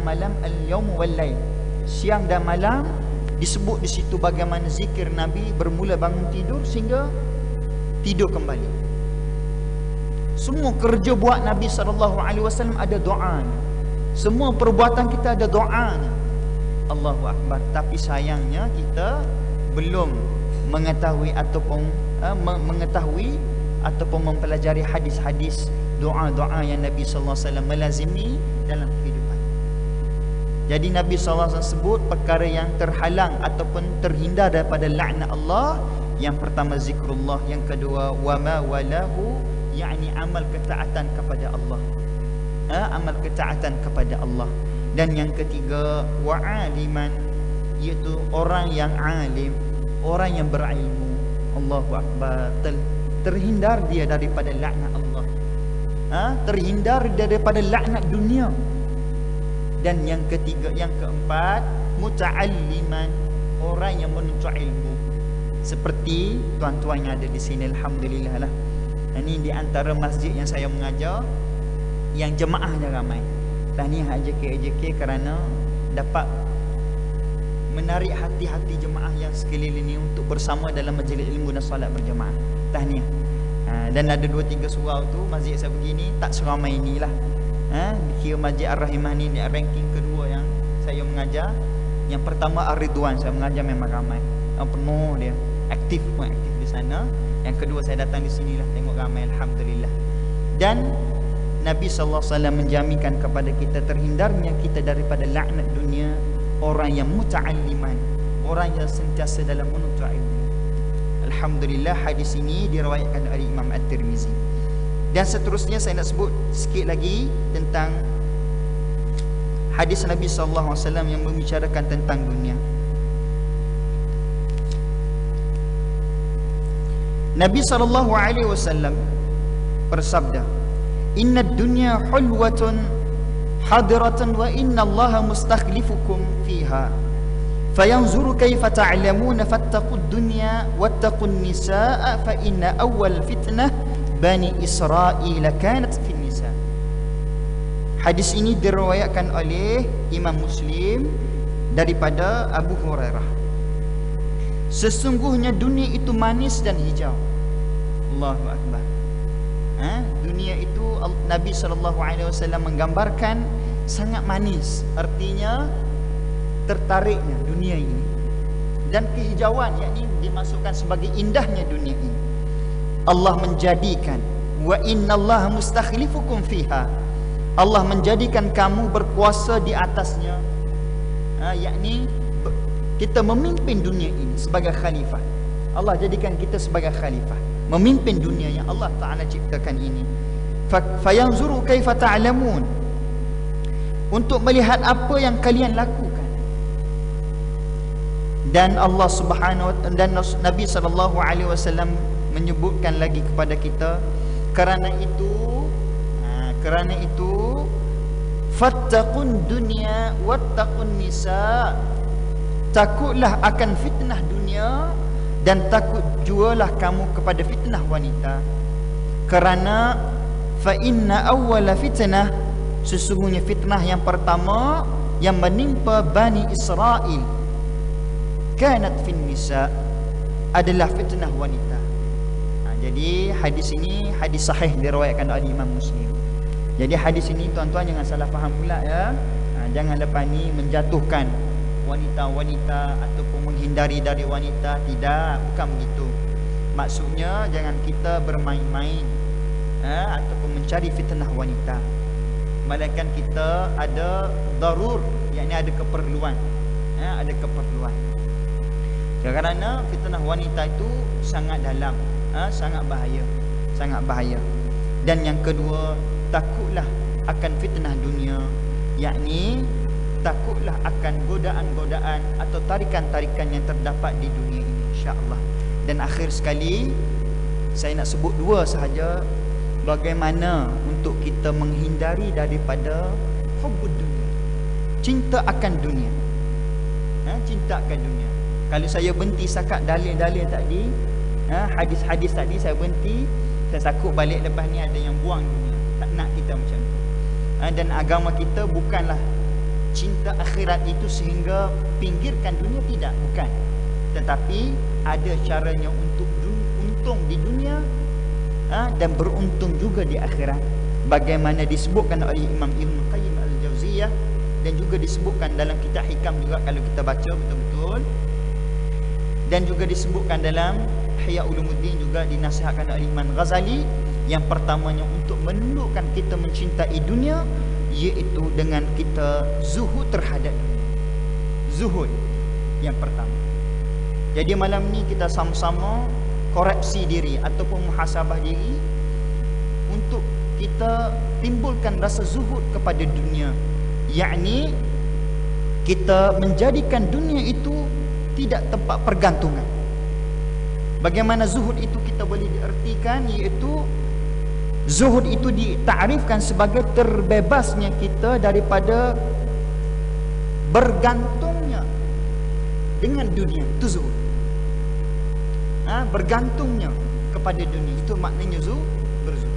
malam, al-yawm wal-lail, siang dan malam, disebut di situ bagaimana zikir Nabi bermula bangun tidur sehingga tidur kembali. Semua kerja buat Nabi SAW ada doanya. Semua perbuatan kita ada doanya. Allahu akbar. Tapi sayangnya kita belum mengetahui ataupun mempelajari hadis-hadis doa-doa yang Nabi sallallahu alaihi wasallam melazimi dalam kehidupan. Jadi Nabi sallallahu alaihi wasallam sebut perkara yang terhalang ataupun terhindar daripada laknat Allah. Yang pertama zikrullah, yang kedua wa ma walahu, yakni amal ketaatan kepada Allah. Amal ketaatan kepada Allah. Dan yang ketiga wa aliman, iaitu orang yang alim, orang yang berilmu. Allahu akbar. Terhindar dia daripada laknat Allah. Terhindar daripada laknat dunia. Dan yang ketiga, yang keempat, muta'alliman, orang yang menuntut ilmu. Seperti tuan-tuan yang ada di sini, alhamdulillah lah. Ini di antara masjid yang saya mengajar yang jemaahnya ramai. Tahniah AJK kerana dapat menarik hati-hati jemaah yang sekeliling ini untuk bersama dalam majlis ilmu dan solat berjemaah. Tahniah. Dan ada 2-3 surau tu masjid saya begini tak seramai inilah. Kira Masjid Ar-Rahimah ni di ranking kedua yang saya mengajar. Yang pertama Ar-Ridwan, saya mengajar memang ramai. Penuh dia. Aktif di sana. Yang kedua saya datang di sinilah tengok ramai, alhamdulillah. Dan Nabi sallallahu alaihi wasallam menjaminkan kepada kita terhindarnya kita daripada laknat dunia orang yang muta'alliman, orang yang sentiasa dalam menuntut ilmu. Alhamdulillah, hadis ini diriwayatkan oleh Imam At-Tirmizi. Dan seterusnya saya nak sebut sikit lagi tentang hadis Nabi sallallahu alaihi wasallam yang membicarakan tentang dunia. Nabi sallallahu alaihi wasallam bersabda, "Inna ad-dunya hulwatun hadiratan wa inna Allaha mustakhlifukum fiha. Fayanzuru kaifa ta'lamuna fattaqud dunya wattaqun nisaa fa inna awwal fitnah Bani Israil kanat fin nisa." Hadis ini diriwayatkan oleh Imam Muslim daripada Abu Hurairah. Sesungguhnya dunia itu manis dan hijau. Allahu Akbar. Dunia itu Nabi SAW menggambarkan sangat manis. Artinya tertariknya dunia ini. Dan kehijauan, yakni dimasukkan sebagai indahnya dunia ini. Allah menjadikan wa innallaha mustakhlifukum fiha. Allah menjadikan kamu berkuasa di atasnya. Yakni kita memimpin dunia ini sebagai khalifah. Allah jadikan kita sebagai khalifah, memimpin dunia yang Allah Ta'ala ciptakan ini. Fayanzuru kaifa ta'lamun, untuk melihat apa yang kalian lakukan. Dan Allah Subhanahu wa ta'ala dan Nabi sallallahu alaihi wasallam menyebutkan lagi kepada kita, kerana itu fattaqun dunya wattaqun nisa, takutlah akan fitnah dunia dan takut jualah kamu kepada fitnah wanita. Kerana fa inna awwala fitnah, sesungguhnya fitnah yang pertama yang menimpa Bani Israil kanat fin nisa, adalah fitnah wanita. Jadi hadis ini hadis sahih diriwayatkan oleh Imam Muslim. Jadi hadis ini tuan-tuan jangan salah faham pula ya. Jangan lepas ni menjatuhkan wanita-wanita ataupun menghindari dari wanita. Tidak, bukan begitu. Maksudnya jangan kita bermain-main ataupun mencari fitnah wanita. Melainkan kita ada darur, yakni ada keperluan. Ada keperluan. Kerana fitnah wanita itu sangat dalam, sangat bahaya, sangat bahaya. Dan yang kedua, takutlah akan fitnah dunia, yakni takutlah akan godaan-godaan atau tarikan-tarikan yang terdapat di dunia ini, insya-Allah. Dan akhir sekali saya nak sebut dua sahaja, bagaimana untuk kita menghindari daripada hubbud dunia, cinta akan dunia. Cinta akan dunia. Kalau saya berhenti sakat dalil-dalil tadi, hadis-hadis tadi saya berhenti, saya takut balik lepas ni ada yang buang dunia. Tak nak kita macam tu. Dan agama kita bukanlah cinta akhirat itu sehingga pinggirkan dunia, tidak, bukan. Tetapi ada caranya untuk untung di dunia dan beruntung juga di akhirat. Bagaimana disebutkan oleh Imam Ibn Qayyim Al-Jauziyah dan juga disebutkan dalam kitab Hikam juga kalau kita baca betul-betul. Dan juga disebutkan dalam Ihya Ulumuddin, juga dinasihatkan oleh Imam Ghazali. Yang pertamanya untuk menundukkan kita mencintai dunia, iaitu dengan kita zuhud terhadap dunia. Zuhud yang pertama. Jadi malam ni kita sama-sama koreksi diri ataupun muhasabah diri untuk kita timbulkan rasa zuhud kepada dunia, yakni kita menjadikan dunia itu tidak tempat pergantungan. Bagaimana zuhud itu kita boleh diartikan, iaitu zuhud itu ditarifkan sebagai terbebasnya kita daripada bergantungnya dengan dunia. Itu zuhud. bergantungnya kepada dunia. Itu maknanya berzuhud.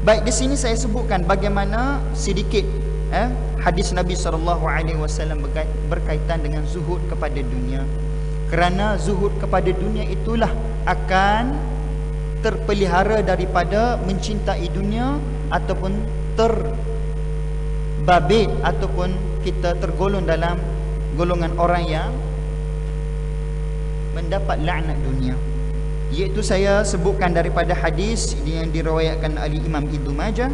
Baik, di sini saya sebutkan bagaimana sedikit hadis Nabi SAW berkaitan dengan zuhud kepada dunia. Kerana zuhud kepada dunia itulah akan terpelihara daripada mencintai dunia ataupun terbabit ataupun kita tergolong dalam golongan orang yang mendapat laknat dunia. Iaitu saya sebutkan daripada hadis yang diriwayatkan oleh Imam Ibnu Majah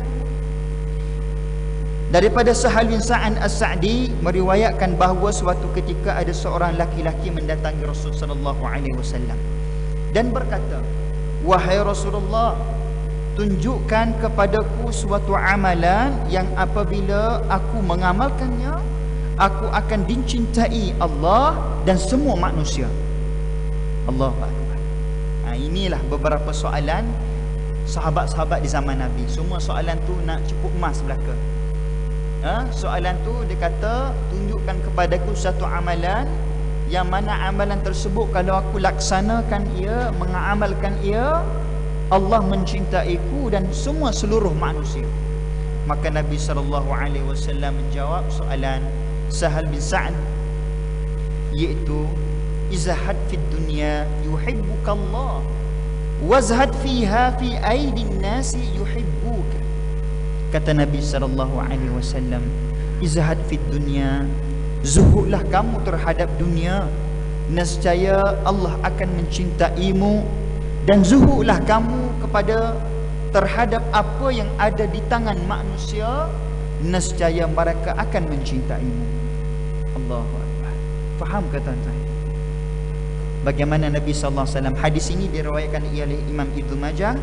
daripada Sahal bin Sa'ad As-Sa'di, meriwayatkan bahawa suatu ketika ada seorang laki-laki mendatangi Rasul sallallahu alaihi wasallam dan berkata, "Wahai Rasulullah, tunjukkan kepadaku suatu amalan yang apabila aku mengamalkannya, aku akan dicintai Allah dan semua manusia." Allahu Akbar. Inilah beberapa soalan sahabat-sahabat di zaman Nabi. Semua soalan tu nak cukup emas belaka. Soalan tu dia kata, tunjukkan kepadaku satu amalan yang mana amalan tersebut kalau aku laksanakan ia, mengamalkan ia, Allah mencintaiku dan semua seluruh manusia. Maka Nabi SAW menjawab soalan Sahal bin Sa'ad, iaitu izhad fid dunya yuhibbuka Allah wazhad fiha fi aidin nasi yuhibbuka. Kata Nabi SAW, izhad fid dunya, zuhudlah kamu terhadap dunia, nescaya Allah akan mencintaimu, dan zuhudlah kamu kepada terhadap apa yang ada di tangan manusia, nescaya mereka akan mencintaimu. Allahu Akbar. Faham ke tuan-tuan bagaimana Nabi SAW? Hadis ini diriwayatkan oleh Imam Ibnu Majah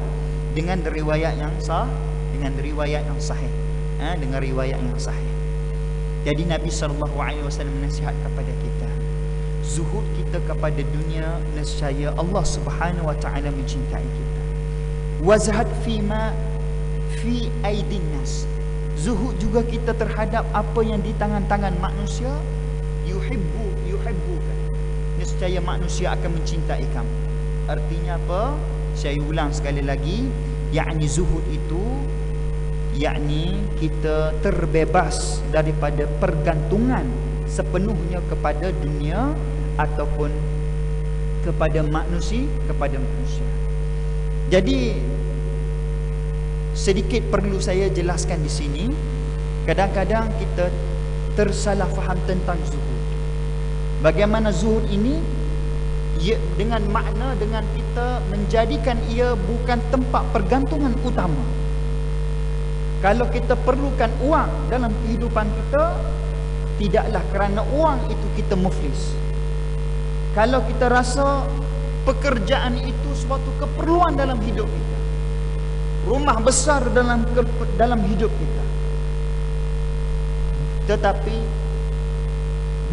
dengan riwayat yang sah, dengan riwayat yang sahih, dengan riwayat yang sahih. Jadi Nabi SAW menasihat kepada kita, zuhud kita kepada dunia, nescaya Allah Subhanahu wa taala mencintai kita. Wazhad fima fi aidin nas, zuhud juga kita terhadap apa yang di tangan-tangan manusia, yuhibbuka, nescaya manusia akan mencintai kamu. Artinya apa? Saya ulang sekali lagi, yakni zuhud itu yakni kita terbebas daripada pergantungan sepenuhnya kepada dunia ataupun kepada manusia. Jadi sedikit perlu saya jelaskan di sini. Kadang-kadang kita tersalah faham tentang zuhud. Bagaimana zuhud ini? Dengan makna, dengan kita menjadikan ia bukan tempat pergantungan utama. Kalau kita perlukan uang dalam kehidupan kita, tidaklah kerana uang itu kita muflis. Kalau kita rasa pekerjaan itu suatu keperluan dalam hidup kita, rumah besar dalam hidup kita, tetapi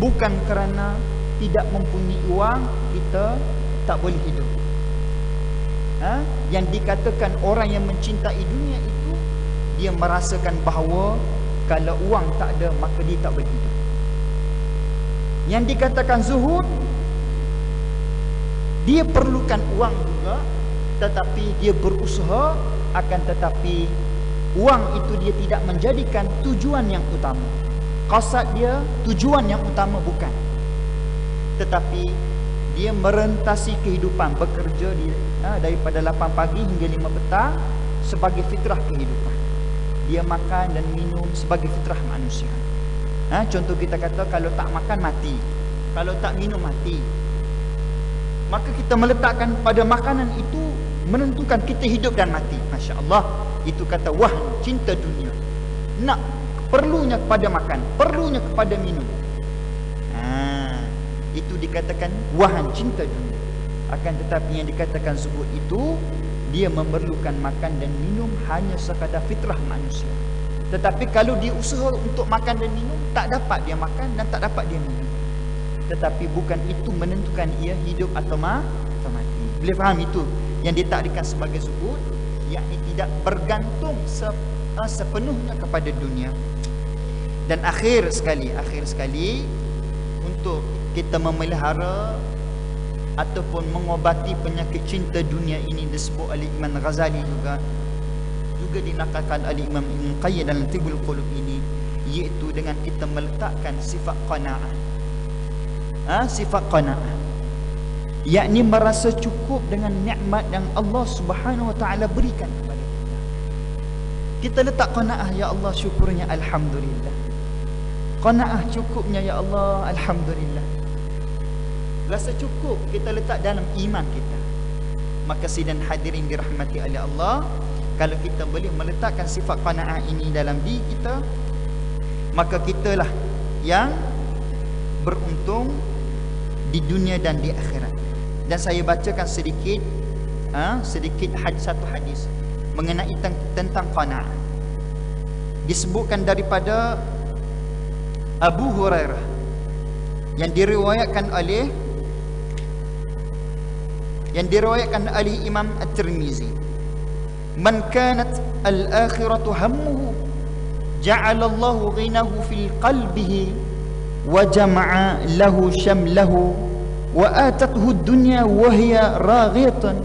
bukan kerana tidak mempunyai uang kita tak boleh hidup. Yang dikatakan orang yang mencintai dunia itu, dia merasakan bahawa kalau uang tak ada maka dia tak boleh hidup. Yang dikatakan zuhud, dia perlukan uang juga, tetapi dia berusaha, akan tetapi uang itu dia tidak menjadikan tujuan yang utama. Qasad dia, tujuan yang utama bukan, tetapi dia merentasi kehidupan, bekerja daripada 8 pagi hingga 5 petang sebagai fitrah kehidupan. Dia makan dan minum sebagai fitrah manusia. Contoh kita kata, kalau tak makan mati, kalau tak minum mati. Maka kita meletakkan pada makanan itu menentukan kita hidup dan mati. Masya Allah, itu kata wah cinta dunia. Nak perlunya kepada makan, perlunya kepada minum. Itu dikatakan wahan cinta dunia. Akan tetapi yang dikatakan zuhud itu, dia memerlukan makan dan minum hanya sekadar fitrah manusia. Tetapi kalau dia usaha untuk makan dan minum, tak dapat dia makan dan tak dapat dia minum. Tetapi bukan itu menentukan ia hidup atau mati. Boleh faham itu yang ditakdirkan sebagai zuhud, yakni tidak bergantung sepenuhnya kepada dunia. Dan akhir sekali untuk kita memelihara ataupun mengobati penyakit cinta dunia ini disebut oleh Imam Ghazali juga dinakalkan oleh Imam Ibn Qayyim dalam Tibbul Qulub ini, iaitu dengan kita meletakkan sifat qanaah. Sifat qanaah, yakni merasa cukup dengan nikmat yang Allah Subhanahu wa taala berikan kepada kita. Kita letak qanaah, ya Allah syukurnya alhamdulillah. Qanaah cukupnya ya Allah alhamdulillah. Rasa cukup kita letak dalam iman kita. Maka sidang hadirin dirahmati oleh Allah, kalau kita boleh meletakkan sifat qanaah ini dalam diri kita, maka kitalah yang beruntung di dunia dan di akhirat. Dan saya bacakan sedikit satu hadis mengenai tentang qanaah. Disebutkan daripada Abu Hurairah yang diriwayatkan oleh Imam At-Tirmizi. Man kanat al-akhiratu hammuhu ja'ala Allahu ghinahu fi qalbihi wa jama'a lahu shamlahu wa atathu ad-dunya wa hiya raghiyatan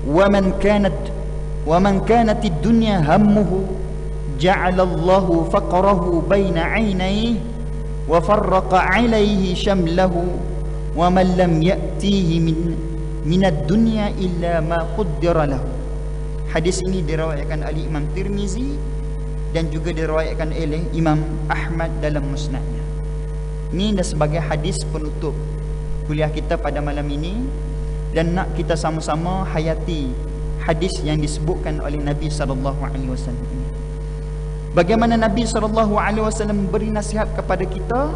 wa man kanat ad-dunya hammuhu ja'ala Allahu faqrahu baina 'ainayhi wa farraqa 'alayhi shamlahu wa man lam ya'tihi min ad-dunya illa ma qaddara lahu. Hadis ini diriwayatkan oleh Imam Tirmizi dan juga diriwayatkan oleh Imam Ahmad dalam musnadnya. Ini dah sebagai hadis penutup kuliah kita pada malam ini, dan nak kita sama-sama hayati hadis yang disebutkan oleh Nabi SAW ini. Bagaimana Nabi SAW memberi nasihat kepada kita,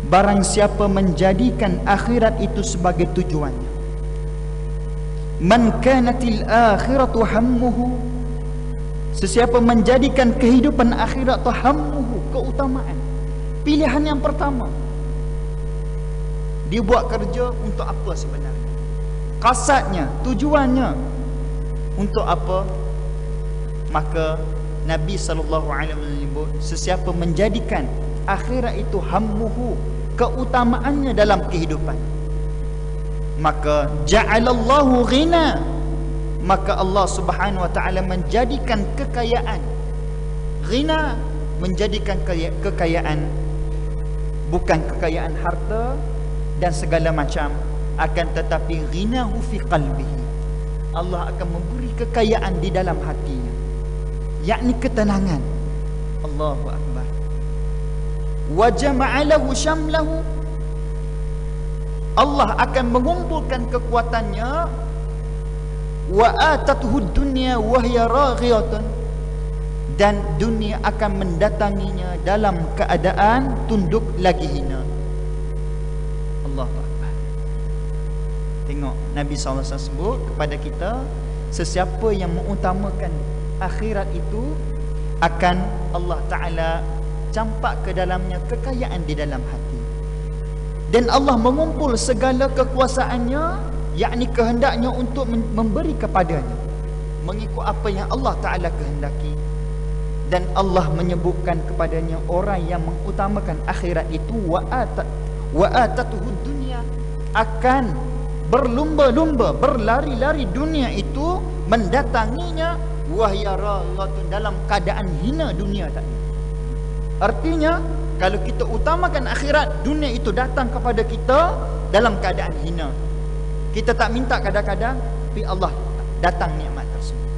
barang siapa menjadikan akhirat itu sebagai tujuannya, man kanatil akhiratu hammuhu, sesiapa menjadikan kehidupan akhirat itu hammuhu, keutamaan, pilihan yang pertama. Dia buat kerja untuk apa sebenarnya? Qasadnya, tujuannya untuk apa? Maka Nabi SAW menyebut, sesiapa menjadikan akhirat itu hammuhu, keutamaannya dalam kehidupan, maka ja'alallahu ghina, maka Allah Subhanahu wa taala menjadikan kekayaan. Ghina, menjadikan kekayaan, bukan kekayaan harta dan segala macam, akan tetapi ghinahu fi qalbihi, Allah akan memberi kekayaan di dalam hatinya, yakni ketenangan. Allahu akbar. Wa jama'a lahu shamlahu, Allah akan mengumpulkan kekuatannya. Wa atathu dunya wa hiya raghiyatan, dan dunia akan mendatanginya dalam keadaan tunduk lagi hina. Allahu akbar. Tengok Nabi SAW sebut kepada kita, sesiapa yang mengutamakan akhirat itu akan Allah Ta'ala campak ke dalamnya kekayaan di dalam hati, dan Allah mengumpul segala kekuasaannya, yakni kehendaknya untuk memberi kepadanya mengikut apa yang Allah Ta'ala kehendaki. Dan Allah menyebutkan kepadanya orang yang mengutamakan akhirat itu, wa atatuhu dunya, akan berlumba-lumba, berlari-lari dunia itu mendatanginya, wahya raghatun, dalam keadaan hina dunia tadi. Artinya kalau kita utamakan akhirat, dunia itu datang kepada kita dalam keadaan hina. Kita tak minta kadang-kadang, tapi Allah datang nikmat tersebut.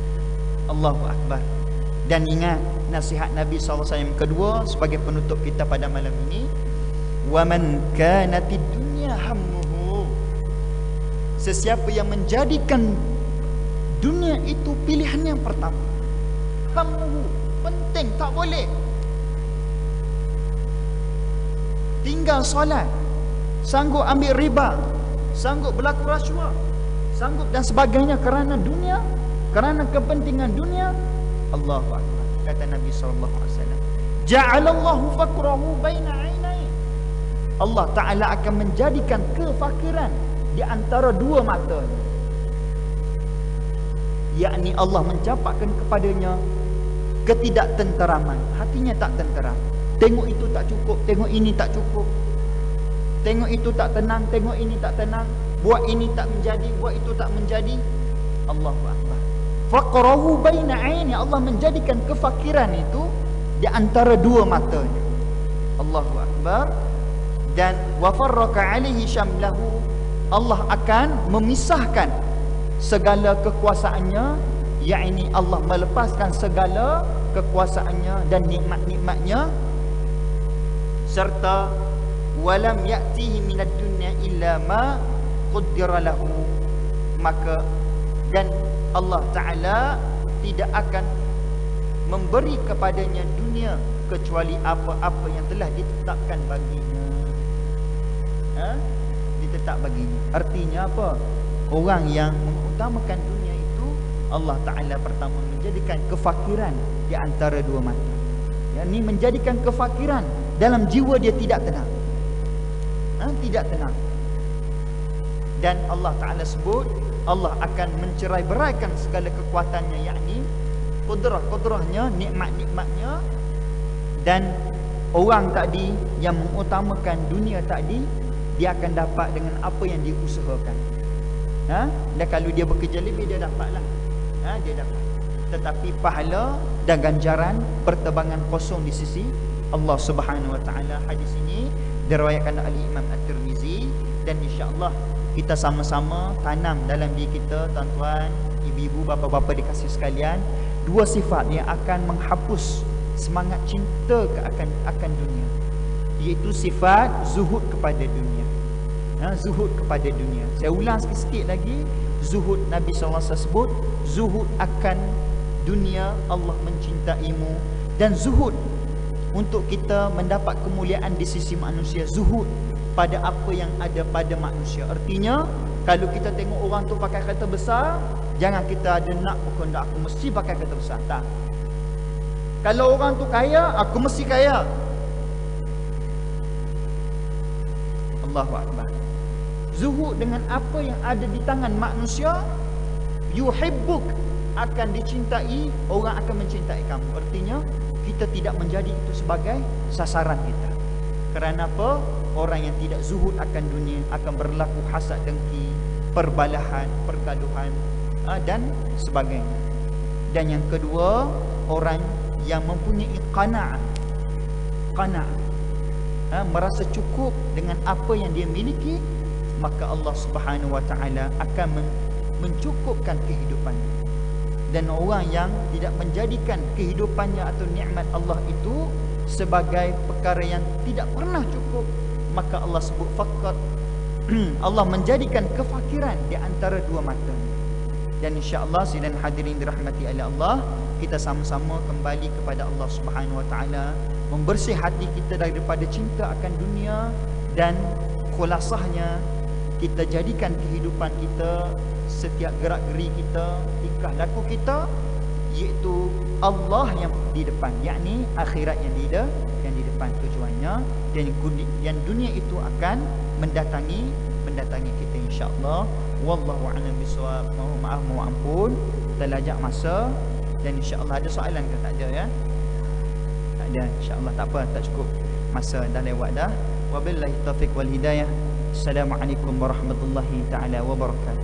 Allahu akbar. Dan ingat nasihat Nabi SAW kedua sebagai penutup kita pada malam ini, wa man kanatid dunya hammuhu, sesiapa yang menjadikan dunia itu pilihan yang pertama. Hammuhu, penting, tak boleh tinggal solat, sanggup ambil riba, sanggup berlaku rasuah, sanggup dan sebagainya kerana dunia, kerana kepentingan dunia. Allahu akbar. Kata Nabi SAW, ja'alallahu faqrahu baina 'ainai, Allah Ta'ala akan menjadikan kefakiran di antara dua matanya, yakni Allah mencampakkan kepadanya ketidaktenteraman, hatinya tak tenteram. Tengok itu tak cukup, tengok ini tak cukup. Tengok itu tak tenang, tengok ini tak tenang, buat ini tak menjadi, buat itu tak menjadi. Allahu Akbar. Faqrahu baina aini, Allah menjadikan kefakiran itu di antara dua matanya. Allahu Akbar. Dan wa farraka alaihi syamlahu, Allah akan memisahkan segala kekuasaannya, yakni Allah melepaskan segala kekuasaannya dan nikmat-nikmatnya, serta walam ya'tihi minad dunya illa ma qaddara lahu, maka dan Allah Ta'ala tidak akan memberi kepadanya dunia kecuali apa-apa yang telah ditetapkan baginya. Ditetap baginya. Artinya apa? Orang yang mengutamakan dunia itu, Allah Ta'ala pertama menjadikan kefakiran di antara dua mata. Ini menjadikan kefakiran dalam jiwa dia tidak tenang. Tidak tenang. Dan Allah Ta'ala sebut Allah akan mencerai-beraikan segala kekuatannya, yakni kudrah-kudrahnya, nikmat-nikmatnya. Dan orang tadi yang mengutamakan dunia tadi, dia akan dapat dengan apa yang dia usahakan. Dan kalau dia bekerja lebih, dia dapatlah. Dia dapat. Tetapi pahala dan ganjaran bertebangan kosong di sisi Allah Subhanahu Wa Taala. Hadis ini diriwayatkan oleh Imam At-Tirmizi, dan insya-Allah kita sama-sama tanam dalam diri kita, tuan-tuan, ibu-ibu, bapa-bapa dikasih sekalian, dua sifat yang akan menghapus semangat cinta akan dunia, iaitu sifat zuhud kepada dunia. Zuhud kepada dunia. Saya ulang sikit lagi. Zuhud, Nabi SAW sebut, zuhud akan dunia, Allah mencintaimu. Dan zuhud untuk kita mendapat kemuliaan di sisi manusia, zuhud pada apa yang ada pada manusia. Artinya, kalau kita tengok orang tu pakai kereta besar, jangan kita ada nak bukan tak, aku mesti pakai kereta besar. Tak. Kalau orang tu kaya, aku mesti kaya. Allahu Akbar. Zuhud dengan apa yang ada di tangan manusia. Yuhibbuk, akan dicintai, orang akan mencintai kamu. Artinya kita tidak menjadi itu sebagai sasaran kita. Kerana apa? Orang yang tidak zuhud akan dunia akan berlaku hasad dengki, perbalahan, pergaduhan, dan sebagainya. Dan yang kedua, orang yang mempunyai qanaah, merasa cukup dengan apa yang dia miliki, maka Allah Subhanahu Wa Taala akan mencukupkan kehidupannya. Dan orang yang tidak menjadikan kehidupannya atau nikmat Allah itu sebagai perkara yang tidak pernah cukup, maka Allah sebut faqat Allah menjadikan kefakiran di antara dua mata. Dan insya-Allah sidang hadirin dirahmati oleh Allah, kita sama-sama kembali kepada Allah Subhanahu Wa Taala, membersih hati kita daripada cinta akan dunia, dan khulasahnya kita jadikan kehidupan kita, setiap gerak-geri kita, tingkah laku kita, iaitu Allah yang di depan, yakni akhirat yang di depan tujuannya, dan dunia itu akan mendatangi kita insya-Allah. Wallahu a'lam bishawab. Mohon maaf, mohon ampun terlajak masa, dan insya-Allah ada soalan ke tak ada ya? Tak ada, insya-Allah tak apa, tak cukup masa dah lewat dah. Wabillahi taufiq wal hidayah. Assalamualaikum warahmatullahi taala wabarakatuh.